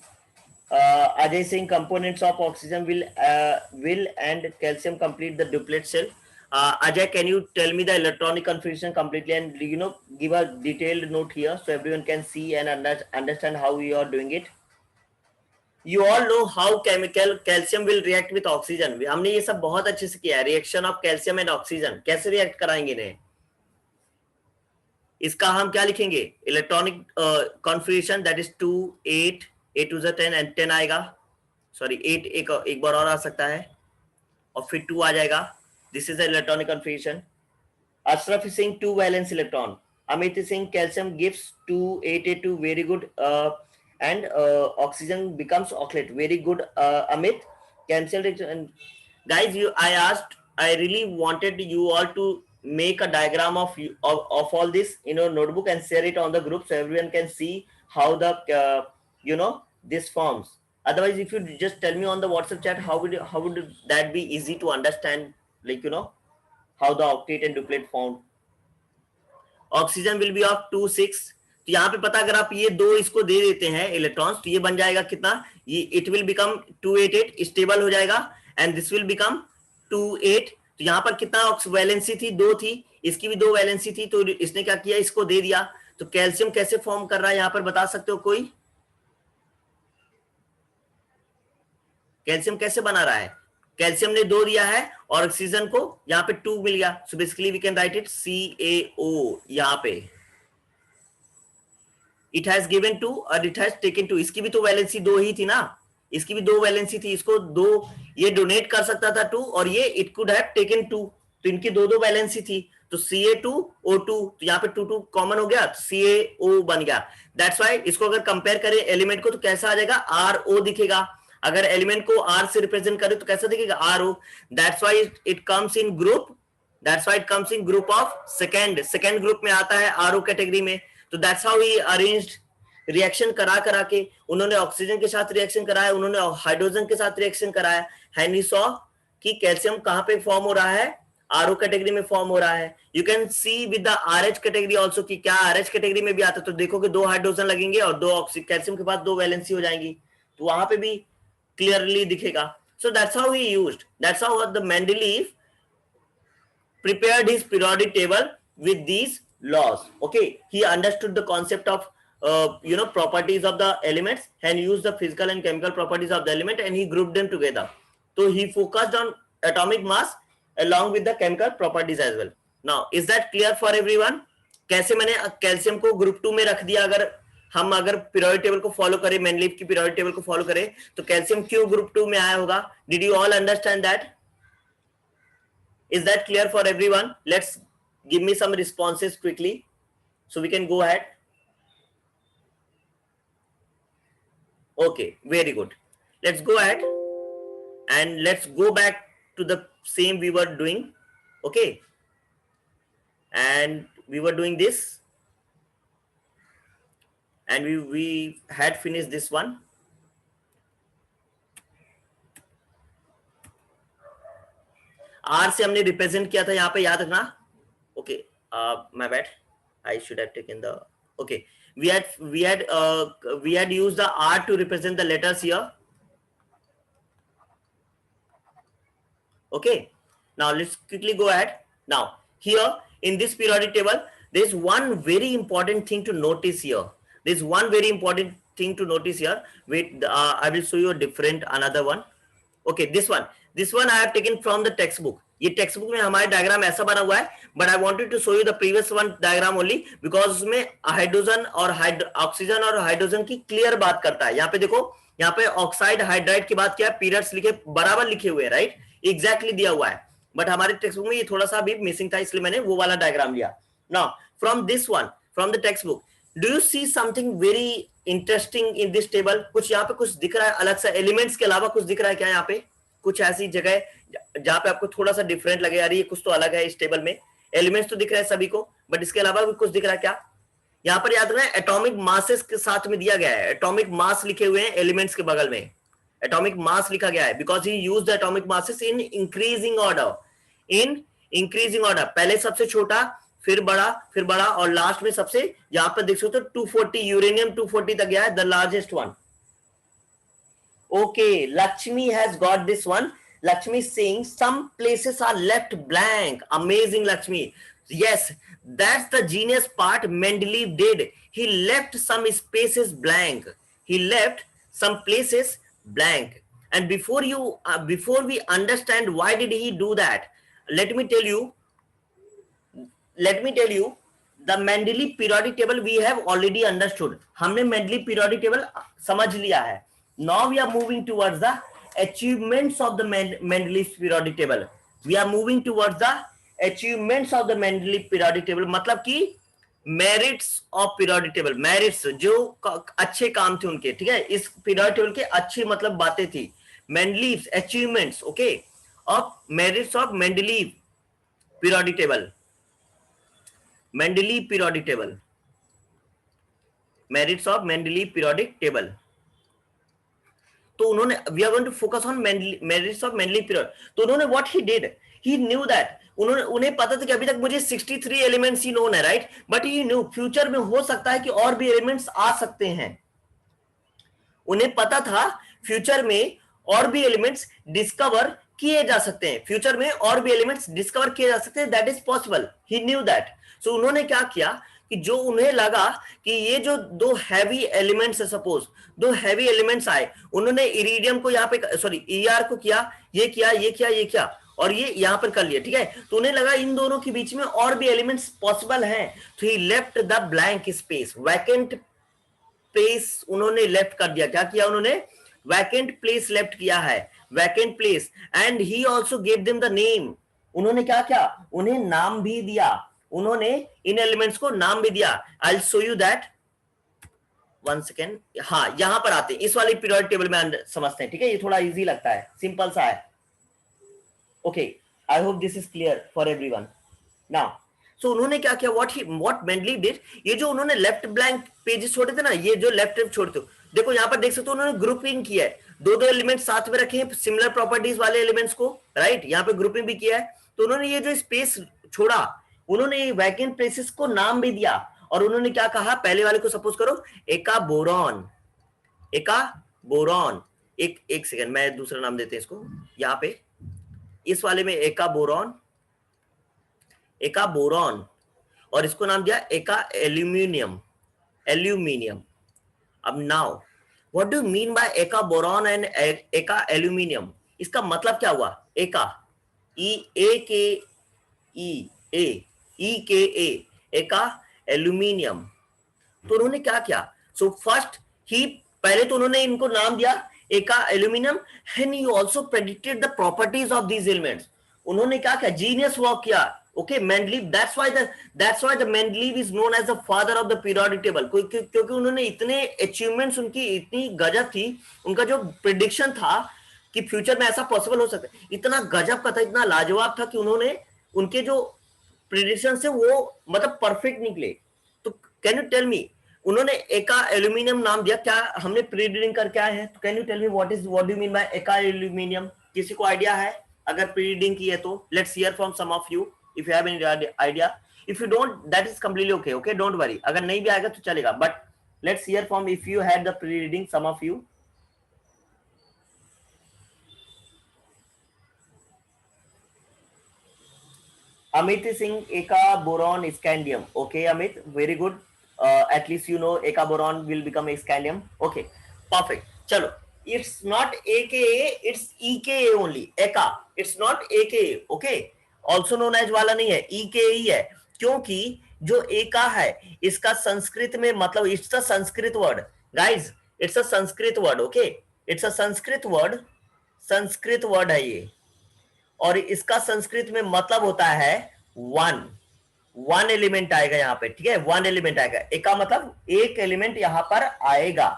Speaker 1: Ajay Singh, components of oxygen will and calcium complete the duplet cell. Ajay, can you tell me the electronic configuration completely and give a detailed note here so everyone can see and understand how you are doing it. You all know how chemical calcium will react with oxygen. हमने ये सब बहुत अच्छे से किया है. Reaction of calcium and oxygen कैसे react कराएंगे इन्हें, इसका हम क्या लिखेंगे, electronic configuration that is 2 8 8 to the 10 and 10 आएगा. सॉरी 8 एक बार और आ सकता है और फिर 2 आ जाएगा. This is the electronic configuration. Ashraf is saying 2 valence electron. Amit is saying calcium gives 2 8 8 2 very good and oxygen becomes octet. Very good Amit. Cancel it. And guys, I really wanted you all to make a diagram of all this in your notebook and share it on the group so everyone can see how the this forms. Otherwise, if you just tell me on the WhatsApp chat, how would that be easy to understand, like how the octet and duplet formed. Oxygen will be of 2 6. तो यहाँ पे पता अगर आप ये दो इसको दे देते हैं इलेक्ट्रॉन्स तो ये बन जाएगा कितना, ये इट विल बिकम 288 स्टेबल हो जाएगा एंड दिस विल बिकम 28. तो यहाँ पर कितना वैलेंसी थी, 2 थी, इसकी भी 2 वैलेंसी थी, तो इसने क्या किया, इसको दे दिया. तो कैल्शियम कैसे फॉर्म कर रहा है यहाँ पर बता सकते हो कोई, कैल्शियम कैसे बना रहा है, कैल्शियम ने 2 दिया है और ऑक्सीजन को यहाँ पे 2 मिल गया. So basically we can write it CaO. यहाँ पे इट हैज गिवन 2 और इट हैज टेकन 2. इसकी भी तो वैलेंसी 2 ही थी ना, इसकी भी 2 वैलेंसी थी, इसको 2 ये डोनेट कर सकता था 2 और ये इट कुड हैव टेकन 2. तो इनकी 2 वैलेंसी थी. तो Ca2O2, तो यहाँ पे 2 कॉमन हो गया, तो CaO बन गया. दैट्स व्हाई इसको अगर कंपेयर करें एलिमेंट को तो कैसा आ जाएगा, RO दिखेगा. अगर एलिमेंट को R से रिप्रेजेंट करें तो कैसा दिखेगा, RO. That's why it comes in group, that's why it comes in group of second group में आता है RO कैटेगरी में. तो that's how he arranged, reaction करा के उन्होंने ऑक्सीजन के साथ रिएक्शन कराया, उन्होंने हाइड्रोजन के साथ रिएक्शन कराया, एंड ही सॉ कि कैल्शियम कहां पे फॉर्म हो रहा है, RO कैटेगरी में फॉर्म हो रहा है. You can see with the RH category also कि क्या RH कैटेगरी में भी आता है. तो देखोगे 2 हाइड्रोजन लगेंगे और 2 कैल्शियम के पास 2 वैलेंसी हो जाएंगी, तो वहां पे भी क्लियरली दिखेगा. So that's how he used, that's how the Mendeleev prepared his periodic table with these laws. Okay, he understood the concept of properties of the elements and used the physical and chemical properties of the element and he grouped them together. So he focused on atomic mass along with the chemical properties as well. Now is that clear for everyone? कैसे मैंने calcium को group 2 में रख दिया, अगर periodic table को follow करें, Mendeleev की पीरियोडिक टेबल को फॉलो करें तो कैल्शियम क्यों ग्रुप 2 में आया होगा. Did you all understand that? Is that clear for everyone? Let's give me some responses quickly so we can go ahead. Okay, very good. Let's go ahead and let's go back to the same we were doing. Okay, and we were doing this and we had finished this one. R से हमने represent किया था यहाँ पे, याद रखना. Okay, my bad, I should have taken the, okay, we had used the R to represent the letters here. Okay, now let's quickly go ahead. Now here in this periodic table there is one very important thing to notice here. There is one very important thing to notice here. Wait, I will show you a different another one. Okay, this one I have taken from the textbook. ये textbook में हमारे diagram ऐसा बना हुआ है, but I wanted to show you the previous one diagram only because उसमें hydrogen और oxygen और हाइड्रोजन की क्लियर बात करता है. यहाँ पे देखो, यहाँ पे ऑक्साइड हाइड्राइड की बात किया, पीरियड्स लिखे बराबर लिखे हुए, राइट, एग्जैक्टली दिया हुआ है. बट हमारे टेक्स्ट बुक में ये थोड़ा सा भी मिसिंग था, इसलिए मैंने वो वाला डायग्राम लिया. Now from this one, from the text book, do you see something very interesting in this table? कुछ यहाँ पे कुछ दिख रहा है अलग सा, एलिमेंट्स के अलावा कुछ दिख रहा है क्या यहाँ पे? कुछ ऐसी जगह जहां पे आपको थोड़ा सा डिफरेंट लगे, यार ये कुछ तो अलग है इस टेबल में. एलिमेंट्स तो दिख रहे हैं सभी को, बट इसके अलावा भी कुछ दिख रहा है क्या? यहाँ पर याद रखना है एटॉमिक मासेस के साथ में दिया गया है, एटॉमिक मास लिखे हुए हैं एलिमेंट्स के बगल में, एटॉमिक मास लिखा गया है because he used the atomic masses in increasing order. In increasing order, पहले सबसे छोटा, फिर बड़ा और लास्ट में सबसे, यहाँ पर देख सकते हो 240, यूरेनियम 240 तक गया है, the largest one. Okay, Lakshmi has got this one. Lakshmi is saying some places are left blank. Amazing, Lakshmi. Yes, that's the genius part Mendeleev did. He left some spaces blank. He left some places blank. And before we understand why did he do that, let me tell you, the Mendeleev periodic table we have already understood. हमने Mendeleev periodic table समझ लिया है. Now we are moving towards the achievements of the Mendeleev periodic table. We are moving towards the achievements of the Mendeleev periodic table. मतलब कि merits of periodic table, merits जो अच्छे काम थे उनके, ठीक है, इस periodic table के अच्छी मतलब बातें थी. Mendeleev's achievements, okay, of merits of Mendeleev periodic table. Mendeleev periodic table. Merits of Mendeleev periodic table. तो उन्होंने, we are going to focus on merits of Mendeleev period. तो उन्होंने what he did, he knew that, उन्हें पता था कि अभी तक मुझे 63 एलिमेंट्स ही नोन है, right, but he knew future में हो सकता है कि और भी एलिमेंट्स आ सकते हैं। उन्हें पता था फ्यूचर में और भी एलिमेंट्स डिस्कवर किए जा सकते हैं, फ्यूचर में और भी एलिमेंट्स डिस्कवर किए जा सकते हैं, that is possible, he knew that. So उन्होंने क्या किया कि जो उन्हें लगा कि ये जो दो हैवी एलिमेंट्स है, सपोज दो हैवी एलिमेंट्स आए, उन्होंने इरिडियम को यहाँ पे, सॉरी ईआर को किया, ये किया, ये किया, ये किया, और ये यहां पर कर लिया, ठीक है। तो उन्हें लगा इन दोनों के बीच में और भी एलिमेंट्स पॉसिबल हैं, तो he left the blank space, vacant place उन्होंने लेफ्ट कर दिया। क्या किया उन्होंने? वैकेंट प्लेस लेफ्ट किया है, vacant place, and he also gave them the name. उन्होंने क्या किया? उन्हें नाम भी दिया, उन्होंने इन एलिमेंट्स को नाम भी दिया। आई will show you that, one second. हाँ, यहां पर आते हैं, इस वाले पीरियोडिक टेबल में समझते हैं, ठीक है, ये थोड़ा इजी लगता है, सिंपल सा है। Okay, I hope this is clear for everyone now. So उन्होंने क्या किया, व्हाट मेंडलीव डिड, ये जो उन्होंने लेफ्ट ब्लैंक पेजेस छोड़े थे ना, ये जो लेफ्ट छोड़ते हो, देखो यहां पर देख सकते हो उन्होंने ग्रुपिंग किया है, दो दो एलिमेंट साथ में रखे हैं, सिमिलर प्रॉपर्टीज वाले एलिमेंट्स को, राइट, यहाँ पे ग्रुपिंग भी किया है। तो उन्होंने ये जो स्पेस छोड़ा, उन्होंने वैकेंट प्लेसेस को नाम भी दिया, और उन्होंने क्या कहा, पहले वाले को सपोज करो एका बोरॉन, एका बोरॉन, एक सेकेंड, मैं दूसरा नाम देते हैं इसको, यहाँ पे इस वाले में एका बोरॉन, एका बोरॉन, और इसको नाम दिया एका एल्यूमिनियम, एल्यूमिनियम। अब now what do mean by एका बोरॉन एंड एका एल्यूमिनियम, इसका मतलब क्या हुआ? एका, ई ए के ई के ए, एका एल्यूमिनियम। तो उन्होंने क्या किया? सो फर्स्ट ही, पहले तो उन्होंने इनको नाम दिया एका aluminium, and he also predicted the properties of these elements. उन्होंने क्या किया? जीनियस वर्क किया। Okay, Mendeleev, that's why the Mendeleev is known as the father of the periodic table, क्योंकि उन्होंने इतने अचीवमेंट्स, उनकी इतनी गजब थी, उनका जो प्रिडिक्शन था कि फ्यूचर में ऐसा पॉसिबल हो सकता है, इतना गजब का था, इतना लाजवाब था कि उन्होंने, उनके जो प्रिडिक्शन से वो मतलब परफेक्ट निकले। तो कैन यू टेल मी, उन्होंने एका एल्यूमिनियम नाम दिया, क्या हमने प्रीडिक्टिंग कर क्या है? तो can you tell me what do you mean by eka aluminium? किसी को आइडिया है? अगर प्रीडिक्टिंग की है तो let's hear from some of you if you have any idea. If you don't, that is completely okay, okay, don't worry, अगर नहीं भी आएगा तो चलेगा, but let's hear from if you had the pre-reading, some of you. Amit is saying eka boron scandium. Okay Amit, very good, at least you know eka boron will become a scandium. Okay, perfect. चलो, it's not aka, it's eka only, eka, it's not aka, okay, also known as वाला नहीं है, ई के ही है, क्योंकि जो एका है इसका संस्कृत में मतलब, it's a Sanskrit word guys, it's a Sanskrit word, okay, it's a Sanskrit word है ये, और इसका संस्कृत में मतलब होता है वन एलिमेंट आएगा यहाँ पे, ठीक है, वन एलिमेंट आएगा, एका मतलब एक एलिमेंट यहाँ पर आएगा।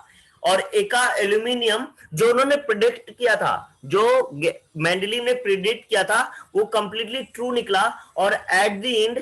Speaker 1: और एका एल्यूमिनियम जो उन्होंने प्रिडिक्ट किया था, जो मेंडलीव ने प्रिडिक्ट किया था, वो कंप्लीटली ट्रू निकला, और एट द एंड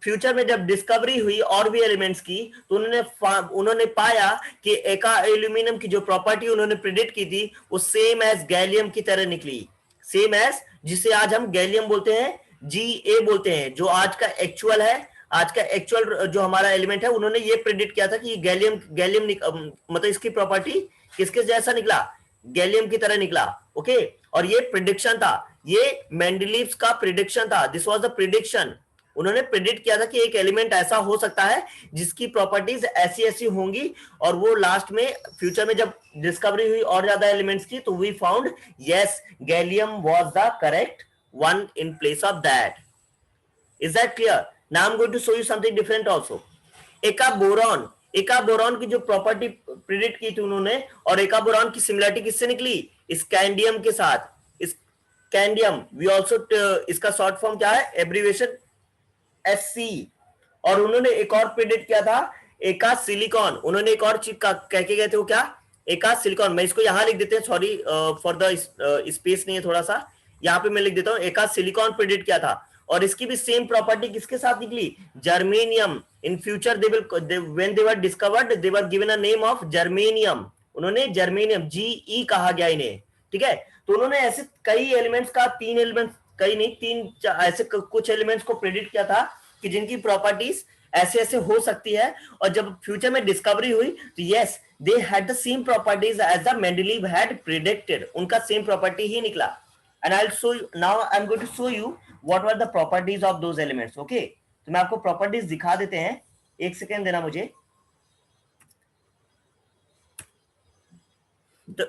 Speaker 1: फ्यूचर में जब डिस्कवरी हुई और भी एलिमेंट्स की, तो उन्होंने पाया कि एका एल्यूमिनियम की जो प्रॉपर्टी उन्होंने प्रिडिक्ट की थी वो सेम एज गैलियम की तरह निकली, सेम एज, जिसे आज हम गैलियम बोलते हैं, Ga बोलते हैं, जो आज का एक्चुअल है, आज का एक्चुअल जो हमारा एलिमेंट है, उन्होंने ये प्रेडिक्ट किया था कि गैलियम मतलब इसकी प्रॉपर्टी किसके जैसा निकला? गैलियम की तरह निकला, ओके। और ये प्रेडिक्शन था, ये मेंडलीव्स का प्रेडिक्शन था, दिस वाज द प्रेडिक्शन। उन्होंने प्रेडिक्ट किया था कि एक एलिमेंट ऐसा हो सकता है जिसकी प्रॉपर्टीज ऐसी ऐसी होंगी, और वो लास्ट में फ्यूचर में जब डिस्कवरी हुई और ज्यादा एलिमेंट्स की, तो we found yes gallium was the correct one in place of that. Is that clear? Now I'm going to show you something different also. एका बोरॉन की जो प्रॉपर्टी प्रिडिक्ट की थी उन्होंने, और एका बोरॉन की सिमिलरिटी किससे निकली? स्कैंडियम के साथ, स्कैंडियम, वी आल्सो, इसका शॉर्ट फॉर्म क्या है? Abbreviation SC। और उन्होंने एक और प्रिडिक्ट किया था, एका सिलिकॉन, उन्होंने एक और चीज कह के गए थे, वो क्या? एका सिलिकॉन। मैं इसको यहां लिख देते हैं, सॉरी फॉर द स्पेस नहीं है थोड़ा सा, यहां पे मैं लिख देता हूं, एका सिलिकॉन प्रिडिक्ट किया था, और इसकी भी सेम प्रॉपर्टी किसके साथ निकली? Germanium. In future when they were discovered they were given a name of germanium, उन्होंने जर्मेनियम, GE कहा गया इन्हें, ठीक है। तो उन्होंने ऐसे कई एलिमेंट्स का, 3 एलिमेंट्स कई नहीं, ऐसे कुछ एलिमेंट्स को प्रेडिक्ट किया था कि जिनकी प्रॉपर्टीज ऐसे ऐसे हो सकती है, और जब फ्यूचर में डिस्कवरी हुई तो yes they had the same properties as the Mendeleev had predicted, उनका सेम प्रॉपर्टी ही निकला. And I will show you now, I am going to show you what were the properties of those elements. Okay, तो मैं आपको properties दिखा देते हैं, एक सेकेंड देना मुझे. तो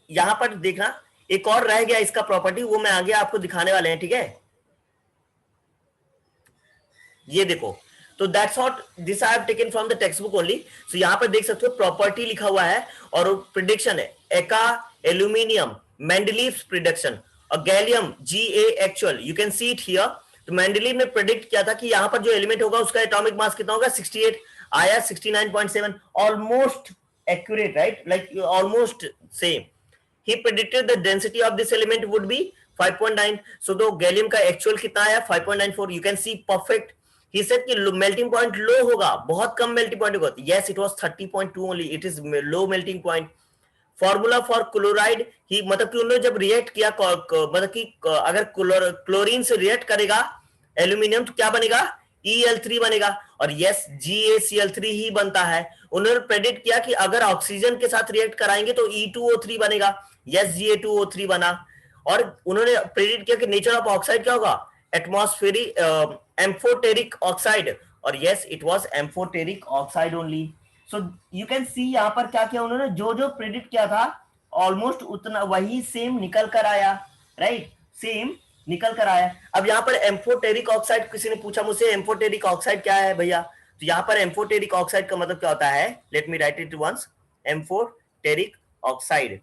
Speaker 1: यहां पर देखना, एक और रह गया इसका प्रॉपर्टी, वो मैं आगे आपको दिखाने वाले हैं. ठीक है, ये देखो. तो that's what this I have taken from the textbook only. So यहां पर देख सकते हो प्रॉपर्टी लिखा हुआ है और प्रिडिक्शन है एका एल्यूमिनियम मेंडलीव्स प्रिडिक्शन और gallium GA actual, you can see it here. तो मेंडलीव ने प्रेडिक्ट किया था कि यहां पर जो एलिमेंट होगा उसका एटॉमिक मास कितना होगा 68, आया 69.7, almost accurate, right, like almost same. He predicted the density of this element would be 5.9. So the gallium का actual कितना आया 5.94. You can see perfect. He said कि melting point low होगा, बहुत कम melting point होगा. Yes, it was 30.2 only. It is low melting point. Formula for chloride, ही मतलब कि उन्होंने जब रिएक्ट किया, मतलब कि अगर क्लोरीन से रिएक्ट करेगा एल्यूमिनियम तो क्या बनेगा, EL3 बनेगा. और यस GaCl3 ही बनता है. उन्होंने प्रेडिक्ट किया कि अगर ऑक्सीजन के साथ रिएक्ट कराएंगे तो E2O3 बनेगा. यस Ga2O3 बना. और उन्होंने प्रेडिक्ट किया कि नेचर ऑफ ऑक्साइड क्या होगा, एटमॉस्फेरिक एम्फोटेरिक ऑक्साइड. और yes it was amphoteric oxide only. So you can see यहाँ पर क्या किया उन्होंने, जो जो प्रेडिक्ट किया था ऑलमोस्ट उतना वही सेम निकल कर आया, राइट, सेम निकल कर आया. अब यहाँ पर एम्फोटेरिक ऑक्साइड, किसी ने पूछा मुझसे एम्फोटेरिक ऑक्साइड क्या है भैया, तो यहाँ पर एम्फोटेरिक ऑक्साइड का मतलब क्या होता है, let me write it once. Amphoteric oxide,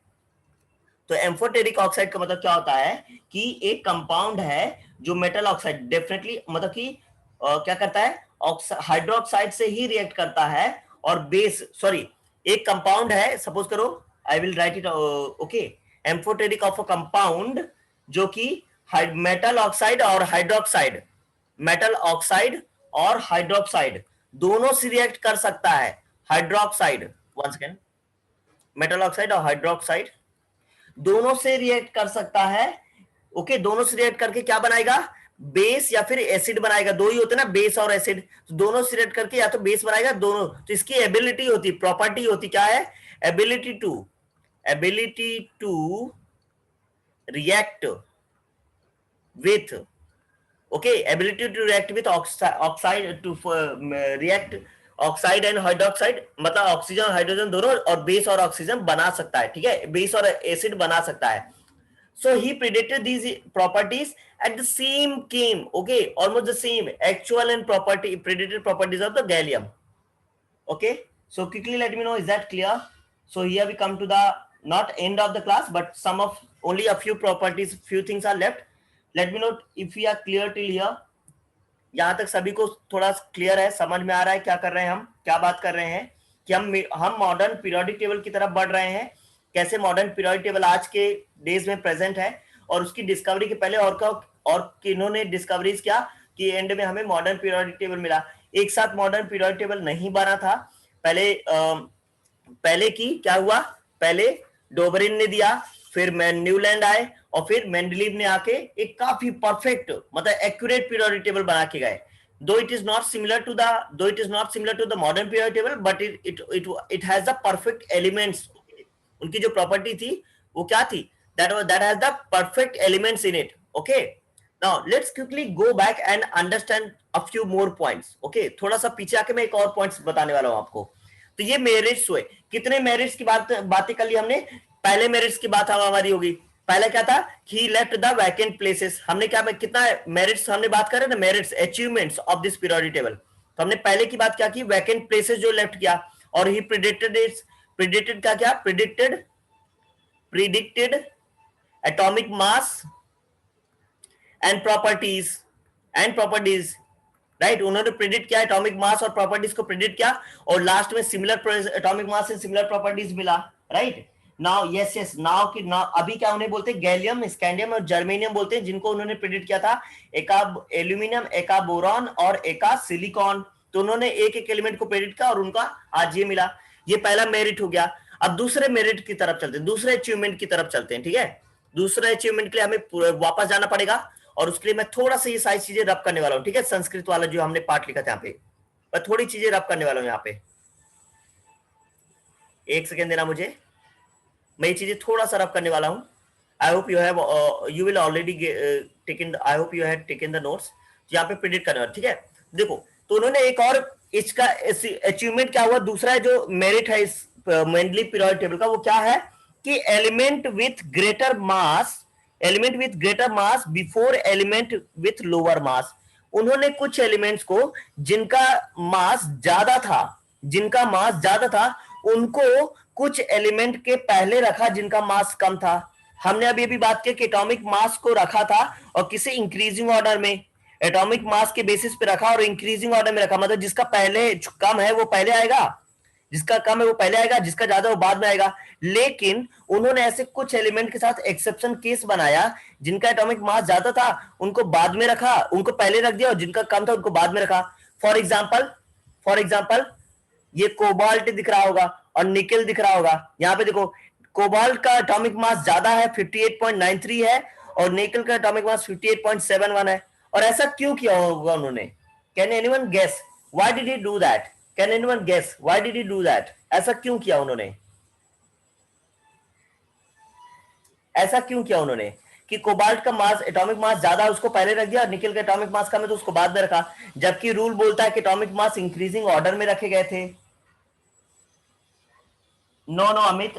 Speaker 1: तो एम्फोटेरिक ऑक्साइड का मतलब क्या होता है कि एक कंपाउंड है जो मेटल ऑक्साइड डेफिनेटली मतलब कि क्या करता है, हाइड्रोक्साइड से ही रिएक्ट करता है. और बेस सॉरी एक कंपाउंड है, सपोज करो I will write it. Okay, amphoteric of a compound जो कि मेटल ऑक्साइड और हाइड्रोक्साइड, मेटल ऑक्साइड और हाइड्रोक्साइड दोनों से रिएक्ट कर सकता है. Hydroxide, one second, metal oxide और हाइड्रोक्साइड दोनों से रिएक्ट कर सकता है. ओके, दोनों से रिएक्ट करके क्या बनाएगा, बेस या फिर एसिड बनाएगा. दो ही होते ना, बेस और एसिड. तो दोनों से रिएक्ट करके या तो बेस बनाएगा दोनों. तो इसकी एबिलिटी होती, प्रॉपर्टी होती क्या है, ability to react with, okay, ability to react with oxide, to react oxide and hydroxide, मतलब ऑक्सीजन हाइड्रोजन दोनों, और बेस और ऑक्सीजन बना सकता है. ठीक है, बेस और एसिड बना सकता है. So he predicted these properties at the same came, okay, almost the same actual and predicted properties of the gallium. Okay, so quickly let me know, is that clear? So here we come to the not end of the class, but some of only a few properties, few things are left. Let me know if we are clear till here. यहाँ तक सभी को थोड़ा clear है, समझ में आ रहा है क्या कर रहे हैं हम, क्या बात कर रहे हैं कि हम मॉडर्न पीरियोडिक टेबल की तरफ बढ़ रहे हैं. कैसे मॉडर्न पीरियोडिक टेबल आज के डेज में प्रेजेंट है, और उसकी डिस्कवरी के पहले और किन्होंने डिस्कवरीज किया कि एंड में हमें मॉडर्न पीरियोडिक टेबल मिला. एक साथ मॉडर्न पीरियोडिक टेबल नहीं बना था. पहले की क्या हुआ, पहले डोबरिन ने दिया, फिर न्यूलैंड आए, और फिर मेंडलीव ने आके एक काफी परफेक्ट मतलब एक्यूरेट पीरियोडिक टेबल बना के गए. Though it is not similar to the modern periodic table, but it has the perfect elements. उनकी जो प्रॉपर्टी थी वो क्या थी, that has the perfect elements in it. Okay, now let's quickly go back and understand a few more points. Okay, थोड़ा सा पीछे आके मैं एक और पॉइंट्स बताने वाला हूं आपको. तो ये मेरिट्स हुए, कितने मेरिट्स की बातें कर ली हमने. पहले मेरिट्स की बात हमारी होगी, पहले क्या था, he left the vacant places. हमने क्या, कितना मेरिट्स हमने बात कर रहे थे, merits achievements of this periodic table. तो हमने पहले की बात क्या की, वैकेंट प्लेसेस जो लेफ्ट किया, और ही प्रेडिक्टेड क्या, predicted atomic mass and properties, right. उन्होंने प्रेडिक्ट किया एटॉमिक मास और प्रॉपर्टीज को प्रेडिक्ट किया, और लास्ट में similar atomic mass and similar properties मिला, राइट. नाउ नाउ अभी क्या उन्हें बोलते हैं, गैलियम, स्कैंडियम और जर्मेनियम बोलते हैं, जिनको उन्होंने प्रेडिक्ट किया था, एका एल्यूमिनियम, एका बोरॉन और एका सिलिकॉन. तो उन्होंने एक एक एलिमेंट को प्रेडिक्ट किया और उनका आज ये मिला. ये पहला मेरिट हो गया. अब दूसरे मेरिट की तरफ चलते हैं, दूसरे अचीवमेंट की तरफ चलते हैं. ठीक है, दूसरे अचीवमेंट के लिए हमें वापस जाना पड़ेगा, और उसके लिए मैं थोड़ा सा ये सारी चीजें रब करने वाला हूँ, ठीक है, संस्कृत वाला जो हमने पार्ट लिखा था यहाँ पे, मैं थोड़ी चीजें रब करने वाला हूँ यहाँ पे, एक सेकेंड देना मुझे, मैं ये चीजें थोड़ा सा रब करने वाला हूँ। आई hope you will already taken, I hope you have taken the notes, यहाँ पे प्रिडिक्ट करना, ठीक है। देखो, तो उन्होंने एक और इसका अचीवमेंट क्या हुआ, दूसरा जो मेरिट है इस मेंडली पीरियोडिक टेबल का, वो क्या है कि element with greater mass, element with greater mass before element with lower mass. उन्होंने कुछ एलिमेंट्स को जिनका मास ज्यादा था, जिनका मास ज्यादा था, उनको कुछ एलिमेंट के पहले रखा जिनका मास कम था। हमने अभी अभी बात की कि एटॉमिक मास को रखा था और किसे इंक्रीजिंग ऑर्डर में, एटॉमिक मास के बेसिस पे रखा और इंक्रीजिंग ऑर्डर में रखा, मतलब जिसका पहले कम है वो पहले आएगा, जिसका कम है वो पहले आएगा, जिसका ज्यादा वो बाद में आएगा। लेकिन उन्होंने ऐसे कुछ एलिमेंट के साथ एक्सेप्शन केस बनाया, जिनका एटॉमिक मास ज्यादा था उनको बाद में रखा, उनको पहले रख दिया, और जिनका कम था उनको बाद में रखा। फॉर एग्जाम्पल ये कोबाल्ट दिख रहा होगा और निकेल दिख रहा होगा। यहाँ पे देखो, कोबाल्ट का एटॉमिक मास ज्यादा है, 58.93 है, और निकेल का एटॉमिक मास 58.71 है। और ऐसा क्यों किया होगा उन्होंने? Can anyone guess why did he do that? Can anyone guess why did he do that? ऐसा क्यों किया उन्होंने? ऐसा क्यों किया उन्होंने कि कोबाल्ट का मास, एटॉमिक मास ज्यादा है उसको पहले रख दिया, और निकेल का एटॉमिक मास कम है तो उसको बाद में रखा, जबकि रूल बोलता है कि एटॉमिक मास इंक्रीजिंग ऑर्डर में रखे गए थे। No, no, Amit.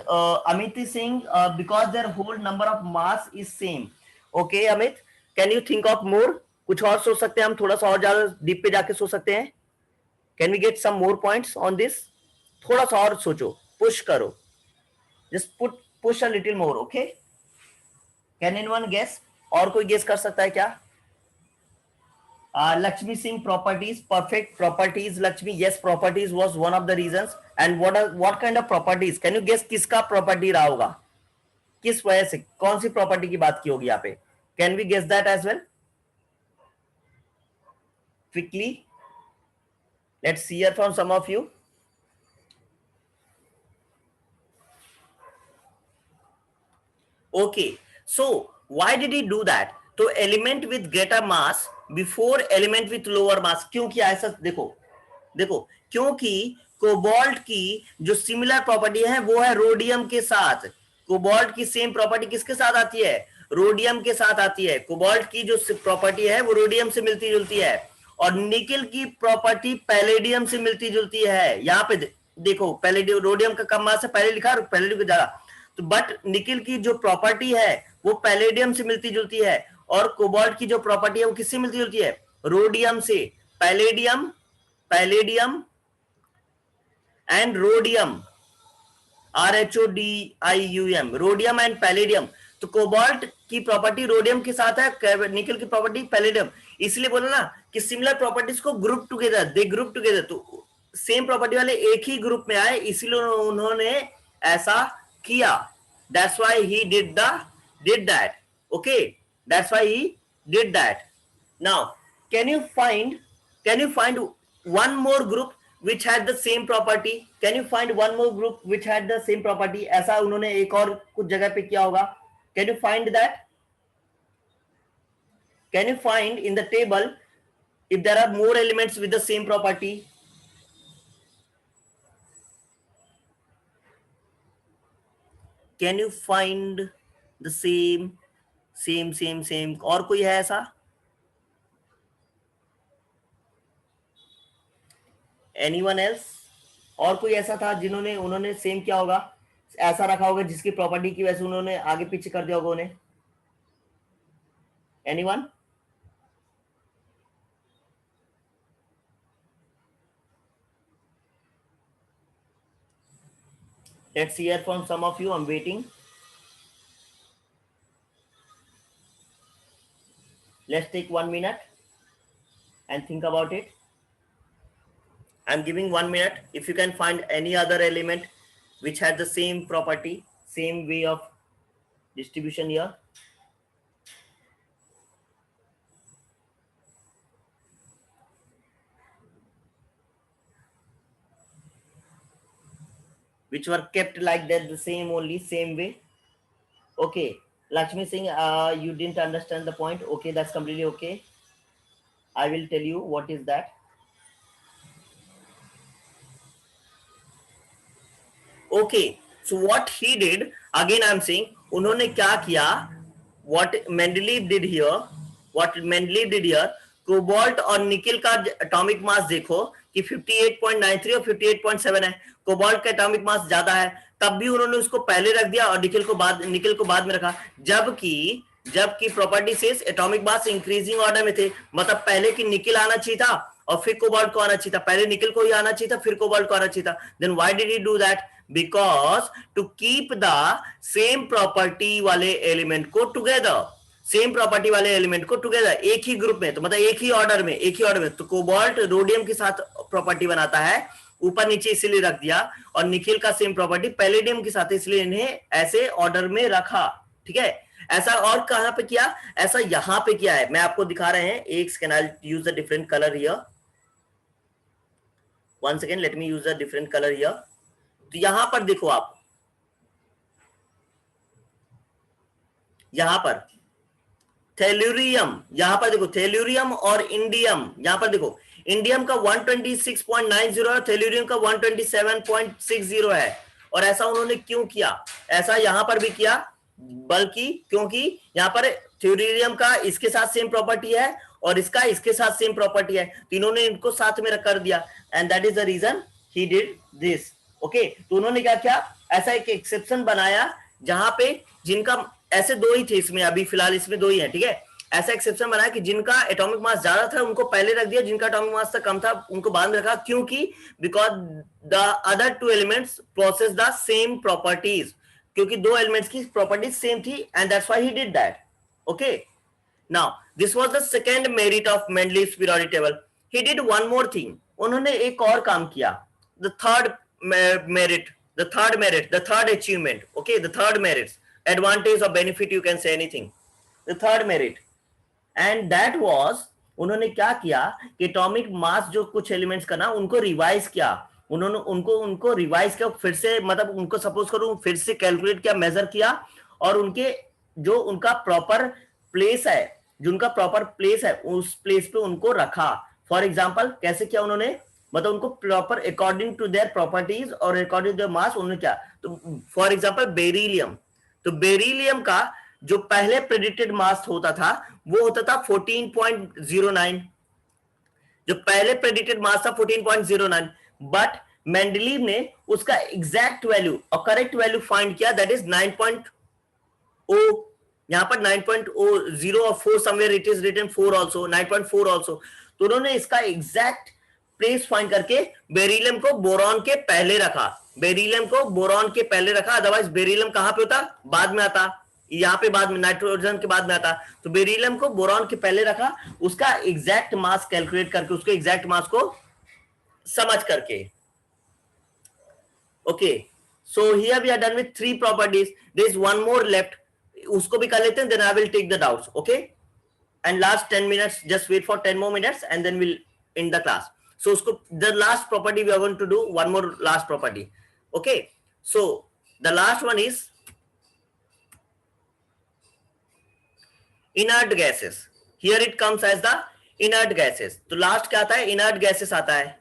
Speaker 1: Amit is saying because their whole number of mass is same. Okay, Amit. Can you think of more? कुछ और सोच सकते हैं हम, थोड़ा सा और ज्यादा डीप पे जाके सोच सकते हैं। Can we get some more points on this? थोड़ा सा और सोचो, पुश करो, just push a little more. Okay? Can anyone guess? और कोई गेस कर सकता है क्या? Lakshmi Singh properties, perfect properties. Lakshmi, yes, properties was one of the reasons. And what kind of properties? Can you guess किसका property रहा होगा? किस वजह से, कौन सी प्रॉपर्टी की बात की होगी यहाँ पे? Can we guess that as well quickly? Let's see here from some of you. Okay, so why did he do that? तो element with greater mass before element with lower mass क्यों किया ऐसा? देखो देखो, क्योंकि कोबाल्ट की जो similar property है वो है रोडियम के साथ। कोबाल्ट की सेम प्रॉपर्टी किसके साथ आती है? रोडियम के साथ आती है। कोबाल्ट की जो प्रॉपर्टी है वो रोडियम से मिलती जुलती है, और निकेल की प्रॉपर्टी पैलेडियम से मिलती जुलती है। यहाँ पे देखो, पैलेडियम, रोडियम का कम मास है, पहले लिखा, पैलेडियम का ज्यादा, तो बट निकेल की जो प्रॉपर्टी है वो पैलेडियम से मिलती जुलती है, और कोबाल्ट की जो प्रॉपर्टी है वो किससे मिलती जुलती है? रोडियम से। Palladium, palladium and rhodium, RHODIUM, rhodium and palladium. तो कोबाल्ट की प्रॉपर्टी रोडियम के साथ है, निकल की प्रॉपर्टी पैलेडियम, इसलिए बोला ना कि सिमिलर प्रॉपर्टीज को ग्रुप टुगेदर, दे ग्रुप टुगेदर, तो सेम प्रॉपर्टी वाले एक ही ग्रुप में आए, इसीलिए उन्होंने ऐसा किया। That's why he did that. Okay, that's why he did that. Now can you find one more group which had the same property? Can you find one more group which had the same property? ऐसा उन्होंने एक और कुछ जगह पे किया होगा। Can you find that? Can you find in the table if there are more elements with the same property? Can you find the same? और कोई है ऐसा? Anyone else? और कोई ऐसा था जिन्होंने, उन्होंने सेम किया होगा, ऐसा रखा होगा जिसकी प्रॉपर्टी की वजह से उन्होंने आगे पीछे कर दिया होगा उन्हें? Anyone? Let's hear from some of you. I'm waiting. Let's take 1 minute and think about it. I'm giving 1 minute. If you can find any other element which had the same property, same way of distribution here. Which were kept like that, the same, only same way. Okay, Lakshmi Singh, you didn't understand the point. Okay, that's completely okay. I will tell you what is that. Okay, so what he did, again I'm saying, उन्होंने क्या किया, what Mendeleev did here, cobalt और nickel का atomic mass देखो कि 58.93 और 58.7 है, cobalt का एटॉमिक मास ज्यादा है, तब भी उन्होंने उसको पहले रख दिया और निकिल को बाद में रखा, जबकि property says atomic mass increasing order में थे, मतलब पहले की निकिल आना चाहिए था और फिर कोबाल्ट को आना चाहिए था, पहले निकिल को ही आना चाहिए था, फिर कोबाल्ट को आना चाहिए था. Then why did he do that? Because to keep the same property वाले एलिमेंट को टुगेदर, सेम प्रॉपर्टी वाले एलिमेंट को टुगेदर, एक ही ग्रुप में, तो मतलब एक ही ऑर्डर में, तो कोबाल्ट रोडियम के साथ प्रॉपर्टी बनाता है, ऊपर नीचे इसलिए रख दिया, और निकिल का सेम प्रॉपर्टी पैलेडियम के साथ, इसलिए इन्हें ऐसे ऑर्डर में रखा. ठीक है, ऐसा और कहां पे किया? ऐसा यहां पे किया है, मैं आपको दिखा रहे हैं. एक second, I use the different colour here. One second, let me use the different colour here. तो यहां पर देखो आप, यहां पर थेल्यूरियम, यहां पर देखो थेल्यूरियम और इंडियम, यहां पर देखो इंडियम का 126.90 है, थेल्यूरियम का 127.60 है. और ऐसा उन्होंने क्यों किया? ऐसा यहां पर भी किया, बल्कि क्योंकि यहां पर थ्योरीरियम का इसके साथ सेम प्रॉपर्टी है और इसका इसके साथ सेम प्रॉपर्टी है, तो इन्होंने इनको साथ में कर दिया, and that is the reason he did this. Okay, तो उन्होंने क्या किया, ऐसा एक एक्सेप्शन बनाया जहां पे जिनका, ऐसे दो ही थे इसमें, अभी फिलहाल इसमें दो ही है. ठीक है, ऐसा एक्सेप्शन बनाया कि जिनका एटॉमिक मास ज्यादा था उनको पहले रख दिया, जिनका एटॉमिक मास था कम था उनको बाद में रखा. क्योंकि because the other two elements process the same properties, क्योंकि दो एलिमेंट्स की प्रॉपर्टीज सेम थी, and that's why he did that. Okay, now this was the second merit of Mendeleev's periodic table. He did one more thing, उन्होंने एक और काम किया. The third merit, the third achievement, okay, the third merit, advantage or benefit, you can say anything, the third merit, and that was, उन्होंने क्या किया कि atomic mass जो कुछ एलिमेंट्स का ना, उनको रिवाइज किया, उन्होंने उनको रिवाइज किया, फिर से, मतलब उनको सपोज करूं फिर से कैलकुलेट किया, मेजर किया, और उनके जो उनका प्रॉपर प्लेस है, जो उनका प्रॉपर प्लेस है, उस प्लेस पे उनको रखा. फॉर एग्जाम्पल कैसे किया उन्होंने, मतलब उनको proper according to their properties और अकॉर्डिंग टू देयर मास उन्होंने क्या, तो फॉर एग्जांपल बेरिलियम, तो बेरिलियम का जो पहले प्रेडिक्टेड मास होता था वो होता था 14.09, जो पहले प्रेडिक्टेड मास था 14.09, बट मेंडलीव ने उसका एग्जैक्ट वैल्यू और करेक्ट वैल्यू फाइंड किया, दैट इज 9.0, यहां पर 9.0 और 4 somewhere it is written 4 also, 9.4 also. तो उन्होंने इसका एग्जैक्ट प्लेस फाइंड करके बेरिलियम को बोरॉन के पहले रखा, बेरिलियम को बोरॉन के पहले रखा, अदरवाइज बेरिलियम कहां पे होता, बाद में आता, यहाँ पे बाद में नाइट्रोजन के बाद में आता, तो बेरिलियम को बोरॉन के पहले रखा, उसका एग्जैक्ट मास कैलकुलेट करके, उसके एग्जैक्ट मास को समझ करके. Okay, so here we are done with 3 properties, there is one more left, उसको भी कर लेते हैं, then I will take the doubts. Okay, and last 10 minutes, just wait for 10 more minutes and then we'll end the class. So the last property we are going to do, one more last property. Okay, so the last one is inert gases. Here it comes as the inert gases. तो last क्या आता है, inert gases आता है,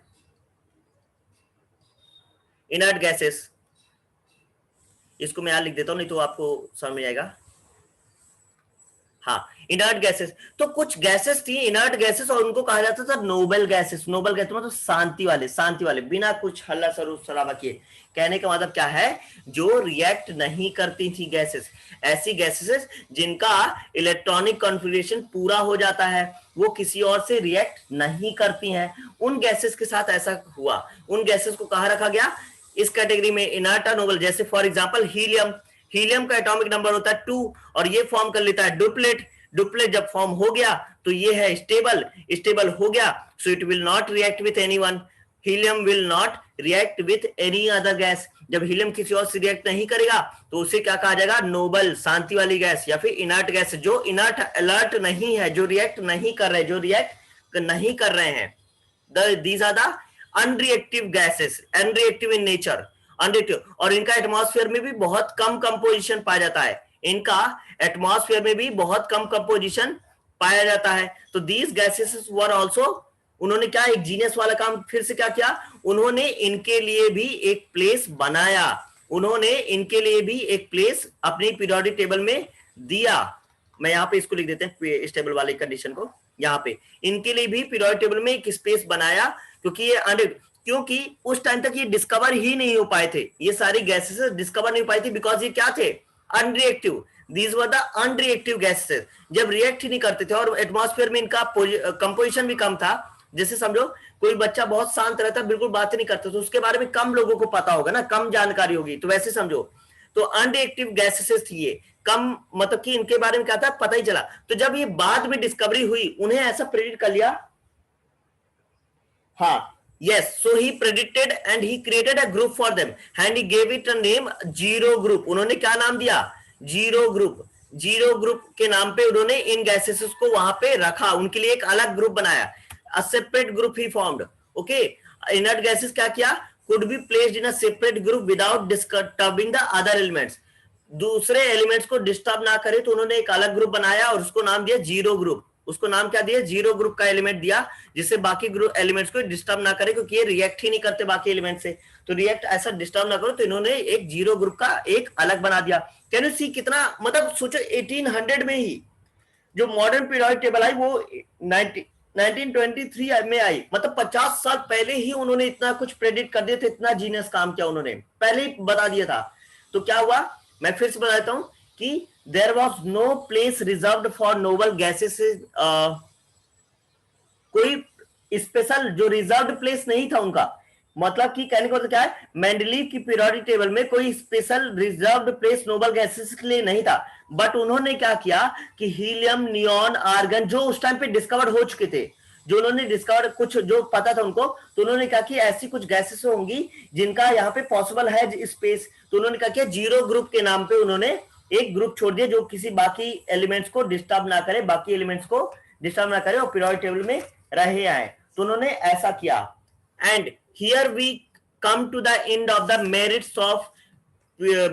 Speaker 1: inert gases. इसको मैं यहां लिख देता हूं, नहीं तो आपको समझ में आएगा. हाँ, इनर्ट गैसेस, तो कुछ गैसेस थी इनर्ट गैसेस, और उनको कहा जाता था नोबल गैसेस. नोबल गैसेस मतलब शांति वाले, बिना कुछ हल्ला शराबा किए. कहने का मतलब क्या है, जो रिएक्ट नहीं करती थी गैसेस, ऐसी गैसेस जिनका इलेक्ट्रॉनिक कॉन्फ़िगरेशन पूरा हो जाता है, वो किसी और से रिएक्ट नहीं करती हैं, उन गैसेस के साथ ऐसा हुआ. उन गैसेस को कहा रखा गया इस कैटेगरी में, इनर्ट और नोबल. जैसे फॉर एग्जांपल हीलियम का एटॉमिक नंबर होता है 2 और ये फॉर्म कर लेता है डुप्लेट जब फॉर्म हो गया तो ये है स्टेबल हो गया, so it will not react with anyone, helium will not react with any other gas. जब हीलियम किसी और से रिएक्ट नहीं करेगा तो उसे क्या कहा जाएगा, नोबल, शांति वाली गैस, या फिर इनर्ट गैस, जो इनर्ट अलर्ट नहीं है, जो रिएक्ट नहीं कर रहे हैं. These are the unreactive gases, unreactive in nature, unreactive, और इनका एटमॉस्फेयर में भी बहुत कम कंपोजिशन पाया जाता है. इनका एटमॉस्फेयर में भी बहुत कम कंपोजिशन पाया जाता है। तो दीज गैसेस वर ऑल्सो, उन्होंने क्या एक जीनियस वाला काम फिर से क्या किया, उन्होंने इनके लिए भी एक प्लेस बनाया, उन्होंने इनके लिए भी एक प्लेस अपनी पीरियोडिक टेबल में दिया। मैं यहाँ पे इसको लिख देते हैं इस टेबल वाले कंडीशन को, यहाँ पे इनके लिए भी पीरियोडिक टेबल में एक स्पेस बनाया, क्योंकि ये क्योंकि उस टाइम तक ये डिस्कवर ही नहीं हो पाए थे, ये सारी गैसेस डिस्कवर नहीं हो पाई थी, बिकॉज ये क्या थे, unreactive. These were the unreactive gases, जब रिएक्ट ही नहीं करते थे और एटमॉस्फेयर में इनका कंपोजिशन भी कम था। जैसे समझो कोई बच्चा बहुत शांत रहता है, बिल्कुल बात नहीं करता, तो उसके बारे में कम लोगों को पता होगा ना, कम जानकारी होगी, तो वैसे समझो। तो अनरिएक्टिव गैसेस थी ये, कम मतलब कि इनके बारे में क्या था पता ही चला। तो जब ये बाद में डिस्कवरी हुई, उन्हें ऐसा प्रेडिक्ट कर लिया, हाँ, yes, so he predicted and he created a group for them and he gave it a name zero group. उन्होंने क्या नाम दिया, जीरो ग्रुप। जीरो ग्रुप के नाम पे उन्होंने इन गैसेस को वहां पे रखा, उनके लिए एक अलग ग्रुप बनाया, a separate group he formed, okay। inert gases क्या किया, could be placed in a separate group without disturbing the other elements, दूसरे एलिमेंट्स को डिस्टर्ब ना करे, तो उन्होंने एक अलग ग्रुप बनाया और उसको नाम दिया जीरो ग्रुप। उसको नाम क्या दिया, जीरो ग्रुप का एलिमेंट दिया, जिससे बाकी ग्रुप एलिमेंट्स को डिस्टर्ब ना करे, क्योंकि ये रिएक्ट ही नहीं करते बाकी एलिमेंट से, तो रिएक्ट ऐसा डिस्टर्ब ना करो, तो इन्होंने एक जीरो ग्रुप का एक अलग बना दिया। कैन यू सी कितना, मतलब सोचो 1800 में ही जो मॉडर्न पीरियोडिक टेबल आई वो 1923 में आई, मतलब 50 साल पहले ही उन्होंने इतना कुछ प्रेडिक्ट कर दिया था, इतना जीनियस काम किया उन्होंने, पहले ही बता दिया था। तो क्या हुआ, मैं फिर से बता देता हूं कि there was no place reserved for noble gases, कोई स्पेशल जो रिजर्व्ड प्लेस नहीं था उनका, मतलब कि कहने का मतलब क्या है, मेंडलीव की पीरियोडिक टेबल में कोई special reserved place noble gases के लिए नहीं था। बट उन्होंने क्या किया कि हीलियम, नियॉन, आर्गन जो उस टाइम पे डिस्कवर हो चुके थे, जो उन्होंने डिस्कवर कुछ जो पता था उनको, तो उन्होंने क्या किया ऐसी कुछ गैसेस होंगी जिनका यहाँ पे पॉसिबल है स्पेस, तो उन्होंने क्या किया जीरो ग्रुप के नाम पे उन्होंने एक ग्रुप छोड़ दिया जो किसी बाकी एलिमेंट्स को डिस्टर्ब ना करे, बाकी एलिमेंट्स को डिस्टर्ब ना करे और पीरियोडिक टेबल में रहे आए, तो उन्होंने ऐसा किया। And here we come to the end of the merits of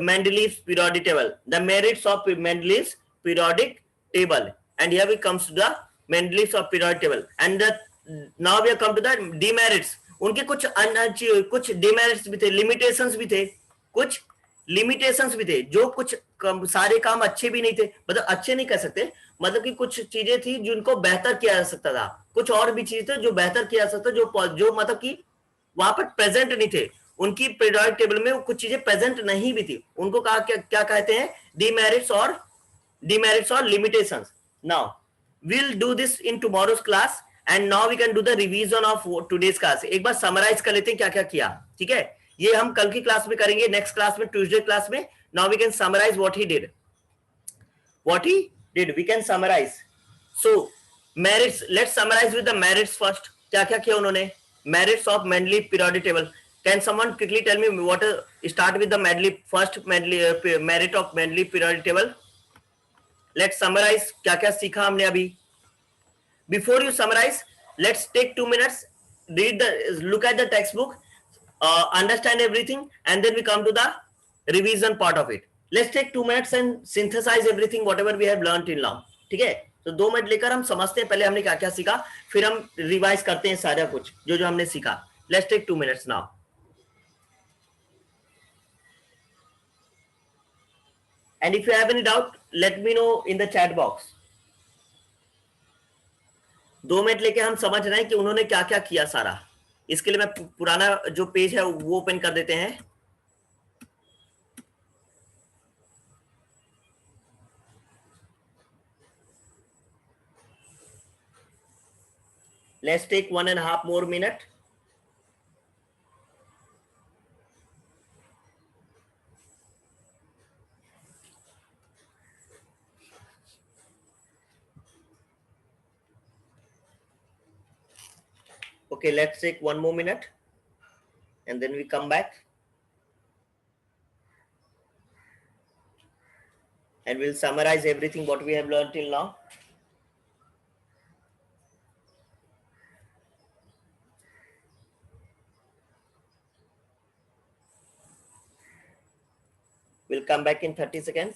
Speaker 1: Mendeleev's periodic table, the merits of Mendeleev's periodic table, and here we comes to the Mendeleev's of periodic table, and the now we have come to the demerits। उनके कुछ demerits भी थे, limitations भी थे, कुछ limitations भी थे, जो कुछ सारे काम अच्छे भी नहीं थे, मतलब अच्छे नहीं कह सकते, मतलब कि कुछ चीजें थी जिनको बेहतर किया जा सकता था, कुछ और भी चीजें थे जो बेहतर किया जा सकता, जो मतलब कि वहां पर प्रेजेंट नहीं थे, उनकी पीरियोडिक टेबल में कुछ चीजें प्रेजेंट नहीं भी थी, उनको कहा क्या कहते हैं, demerits और limitations। now we'll do this in tomorrow's class and now we can do the revision of today's class। एक बार समराइज कर लेते हैं क्या क्या किया, ठीक है, ये हम कल की क्लास में करेंगे, नेक्स्ट क्लास में, ट्यूसडे क्लास में। now we can summarize what he did we can summarize। so merits, let's summarize with the merits first। क्या क्या किया उन्होंने, merits of Mendeleev periodic table। Can someone quickly tell me what start with the Mendeleev first merit of Mendeleev periodic table। let's summarize क्या क्या सीखा हमने अभी। before you summarize let's take 2 minutes, look at the textbook, understand everything, and then we come to the revision part of it। let's take 2 minutes and synthesize everything whatever we have learned till now, ठीक है। तो 2 minute लेकर हम समझते हैं पहले हमने क्या क्या सीखा, फिर हम रिवाइज करते हैं सारा कुछ जो जो हमने सीखा। let's take 2 minutes now। And if you have any doubt, let me know in the chat box। 2 minute लेके हम समझ रहे हैं कि उन्होंने क्या क्या किया सारा। इसके लिए मैं पुराना जो पेज है वो ओपन कर देते हैं। Let's take 1.5 more minute। Okay, let's take 1 more minute and then we come back and we'll summarize everything what we have learned till now। we'll come back in 30 seconds।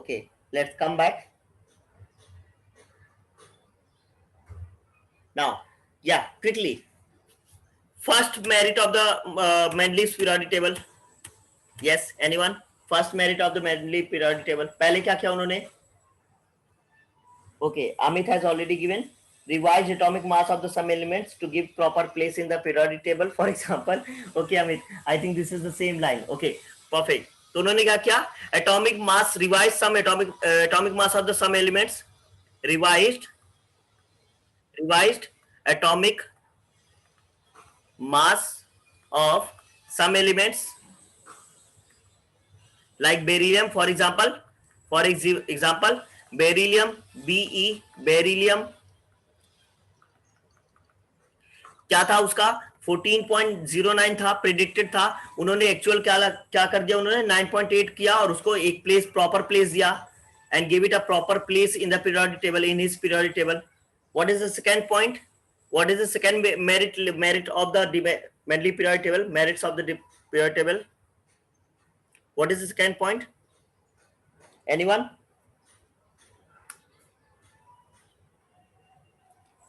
Speaker 1: Okay, let's come back. Now, yeah, quickly. First merit of the Mendeleev's periodic table. Yes, anyone? First merit of the Mendeleev periodic table. पहले क्या किया उन्होंने? Okay, Amit has already given revised atomic mass of the some elements to give proper place in the periodic table. For example, okay, Amit, I think this is the same line. Okay, perfect. तो उन्होंने क्या किया? Atomic mass revised some atomic mass of the some elements. Revised atomic mass of some elements like beryllium, for example, beryllium, Be, beryllium क्या था उसका 14.09 था, predicted था, उन्होंने एक्चुअल क्या कर दिया, उन्होंने 9.8 किया और उसको एक प्लेस प्रॉपर प्लेस दिया and give it a proper place in the periodic table, in his periodic table. What is the second point? What is the second merit of the Mendeleev periodic table? Merits of the periodic table. What is the second point? Anyone?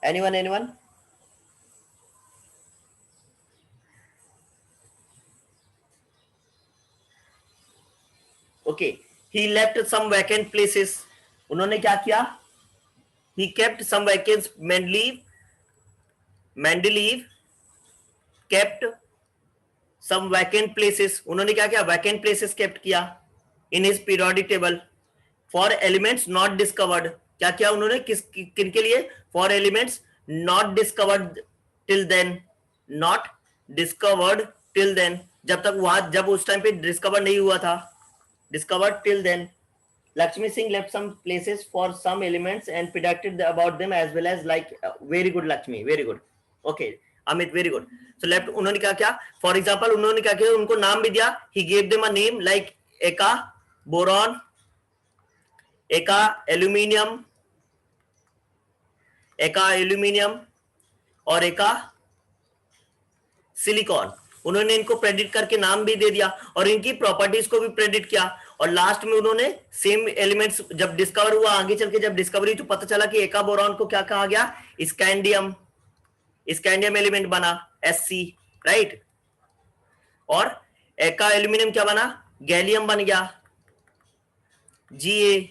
Speaker 1: Anyone? Okay, he left some vacant places. उन्होंने क्या किया? He kept some vacancies. Mendeleev kept some vacant places. उन्होंने क्या किया? Vacant places kept किया in his periodic table for elements not discovered. क्या किया उन्होंने? किन के लिए? For elements not discovered till then. Not discovered till then. जब उस टाइम पे डिस्कवर नहीं हुआ था. Discovered till then. Lakshmi Singh left some places for some elements and predicted about them as well as like very good Lakshmi, very good. Okay, Amit, very good. So left उन्होंने क्या किया? For example, उन्होंने क्या किया? उनको नाम भी दिया. He gave them a name like Eka, boron, Eka, aluminium, और Eka, सिलिकॉन. उन्होंने इनको प्रेडिक्ट करके नाम भी दे दिया और इनकी प्रॉपर्टीज को भी प्रेडिक्ट किया और लास्ट में उन्होंने सेम एलिमेंट्स जब डिस्कवर हुआ, आगे चल के जब डिस्कवरी तो पता चला कि एका बोरॉन को क्या कहा गया? स्कैंडियम एलिमेंट बना Sc, राइट. और एका एल्यूमिनियम क्या बना? गैलियम बन गया Ga.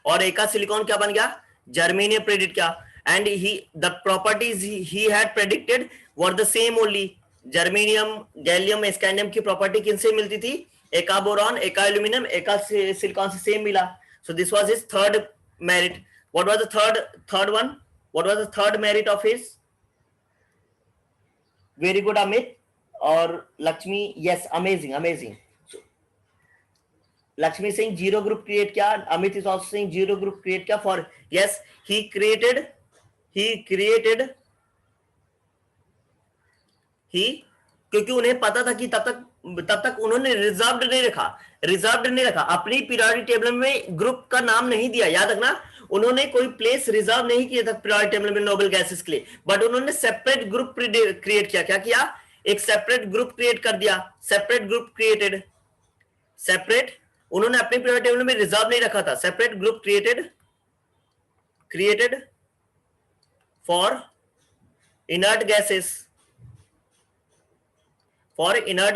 Speaker 1: और एका सिलिकॉन क्या बन गया? जर्मेनियम प्रेडिक्ट किया and the properties he had predicted were the same only. Germanium, gallium, scandium की प्रॉपर्टी किनसे मिलती थी? एका बोरॉन, एका एल्यूमिनियम, एका सिलिकॉन से सेम मिला. So this was his third merit. What was the third one? What was the third merit of his? Very good Amit और Lakshmi. Yes, amazing. Lakshmi saying zero group create किया. Amit is also saying zero group create किया. For yes, he created क्योंकि उन्हें पता था कि तब तक उन्होंने रिजर्व्ड नहीं रखा. अपनी पीरियोडिक टेबल में ग्रुप का नाम नहीं दिया. याद रखना, उन्होंने कोई प्लेस रिजर्व नहीं किया था पीरियोडिक टेबल में नोबल गैसेस के लिए, बट उन्होंने सेपरेट ग्रुप क्रिएट किया. क्या किया? एक सेपरेट ग्रुप क्रिएट कर दिया. Separate group created. उन्होंने अपने पीरियोडिक टेबल में रिजर्व नहीं रखा था. Separate group created for inert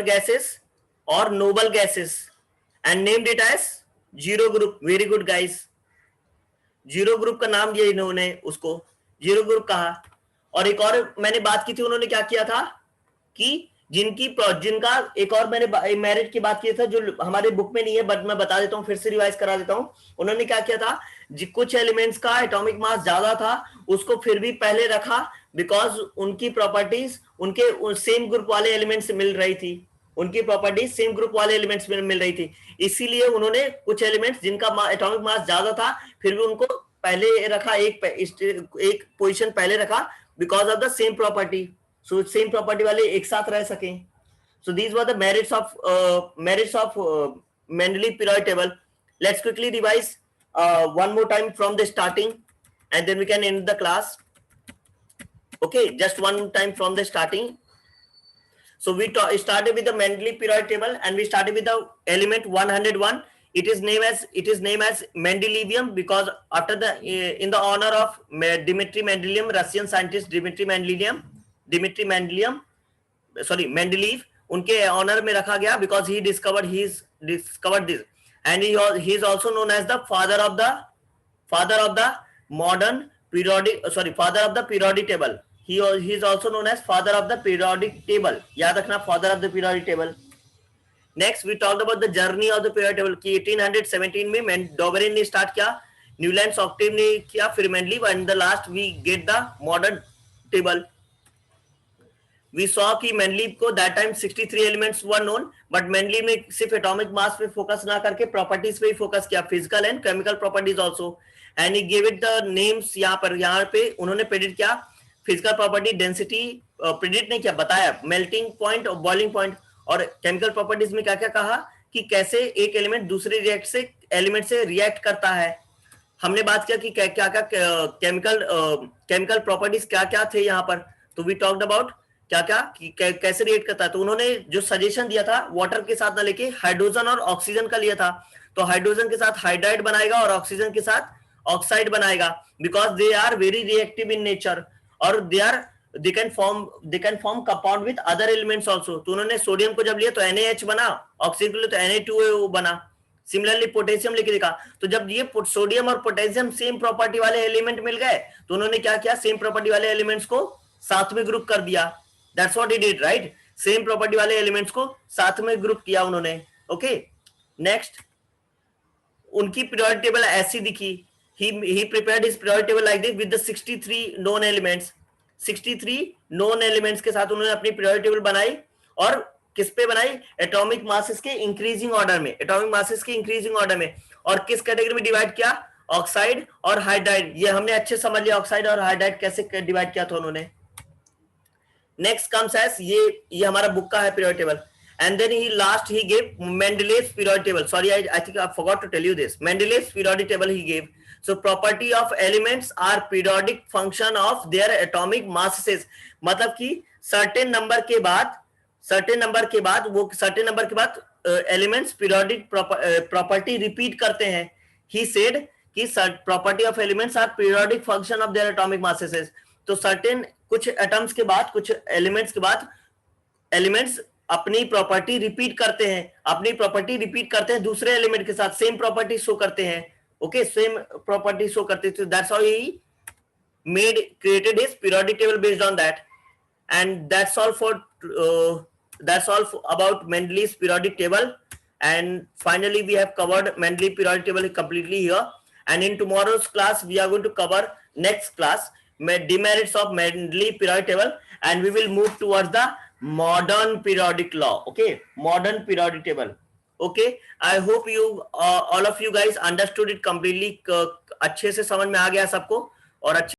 Speaker 1: gases और noble gases and named it as zero group. Very good guys. Zero group का नाम दिया इन्होंने, उसको जीरो ग्रुप कहा. और एक और मैंने बात की थी, उन्होंने क्या किया था कि जिनका एक और मैंने मेरिट की बात की था जो हमारे बुक में नहीं है, बट मैं बता देता हूं, फिर से रिवाइज करा देता हूं. उन्होंने क्या किया था? कुछ एलिमेंट्स का एटॉमिक मास ज्यादा था, उसको फिर भी पहले रखा बिकॉज उनकी प्रॉपर्टीज उनके सेम ग्रुप वाले एलिमेंट्स से मिल रही थी. इसीलिए उन्होंने कुछ एलिमेंट्स जिनका एटॉमिक मास ज्यादा था फिर भी उनको पहले रखा, एक पोजीशन पहले रखा because of the same property. So same property वाले एक साथ रह सकें. So these were the merits of Mendeleev periodic table. Let's quickly revise one more time from the starting, and then we can end the class. Okay, just one time from the starting. So we started with the Mendeleev periodic table, and we started with the element 101. it is named as Mendelevium because after the in the honor of Dmitry Mendeleev, Russian scientist Dmitry Mendeleev, sorry, Mendeleev, उनके honour में रखा गया because he discovered this, and he is also known as the father of the modern father of the periodic table. He is also known as father of the periodic table. याद रखना, father of the periodic table. Next we talked about the journey of the periodic table कि 1817 में डॉबरिन ने start किया, Newlands Octave ने किया, फिर Mendeleev, and the last we get the modern table. We saw कि मेंडलीव को that time 63 elements were known, but Mendeleev ने सिर्फ एटॉमिक मास पे फोकस ना करके प्रॉपर्टीज पे ही फोकस किया, physical and chemical properties also, and he give it the names. यहाँ पे उन्होंने प्रेडिक्ट किया फिजिकल प्रॉपर्टी, डेंसिटी प्रेडिक्ट नहीं किया, बताया मेल्टिंग पॉइंट और बॉइलिंग पॉइंट, और केमिकल प्रॉपर्टीज में क्या क्या कहा कि कैसे एक एलिमेंट दूसरे एलिमेंट से रिएक्ट करता है. हमने बात किया कि क्या क्या केमिकल प्रॉपर्टीज क्या क्या थे यहाँ पर. तो वी टॉक्ड अबाउट क्या क्या कैसे रिएक्ट करता है. तो उन्होंने जो सजेशन दिया था वाटर के साथ ना लेके हाइड्रोजन और ऑक्सीजन का लिया था. तो हाइड्रोजन के साथ हाइड्राइड बनाएगा और ऑक्सीजन के साथ ऑक्साइड बनाएगा, because they are very reactive in nature, और they can form compound with other elements also. तो उन्होंने सोडियम को जब लिया तो NaH बना, ऑक्सीजन को लिया तो Na2O बना. सिमिलरली पोटेशियम लेके देखा, तो जब ये सोडियम और पोटेशियम सेम प्रॉपर्टी वाले एलिमेंट मिल गए तो उन्होंने क्या किया, सेम प्रॉपर्टी वाले एलिमेंट्स को साथ में ग्रुप कर दिया. That's what he did, right. Same property वाले एलिमेंट्स को साथ में ग्रुप किया उन्होंने. ओके, नेक्स्ट उनकी पीरियोडिक टेबल ऐसी दिखी. he prepared his periodic table like this with the 63 known elements. 63 known elements के साथ उन्होंने अपनी periodic table बनाई, और किस पे बनाई, एटॉमिक मासेस के इंक्रीजिंग ऑर्डर में, एटॉमिक मासेस के इंक्रीजिंग ऑर्डर में. और किस कैटेगरी में डिवाइड किया, ऑक्साइड और हाइड्राइड. ये हमने अच्छे समझ लिया ऑक्साइड और हाइड्राइड कैसे डिवाइड किया था उन्होंने. नेक्स्ट कम्स एज ये हमारा बुक का है periodic table. And then he gave Mendeleev's periodic table. Sorry, I think I forgot to tell you this. Mendeleev's periodic table he gave. So property of elements are periodic function of their atomic masses. मतलब कि certain number के बाद elements periodic property repeat करते हैं. He said कि property of elements are periodic function of their atomic masses. तो certain कुछ atoms के बाद, कुछ elements के बाद elements अपनी प्रॉपर्टी रिपीट करते हैं, दूसरे एलिमेंट के साथ सेम प्रॉपर्टी शो करते हैं. ओके, सेम प्रॉपर्टी शो करते थे. That's how he created his periodic table based on that. And that's all about Mendeleev's periodic table. And finally we have covered Mendeleev periodic table completely here. And in tomorrow's class we are going to cover next class demerits of Mendeleev periodic table, and we will move towards the modern periodic law. Okay, modern periodic table. Okay, I hope you all of you guys understood it completely. अच्छे से समझ में आ गया सबको, और अच्छे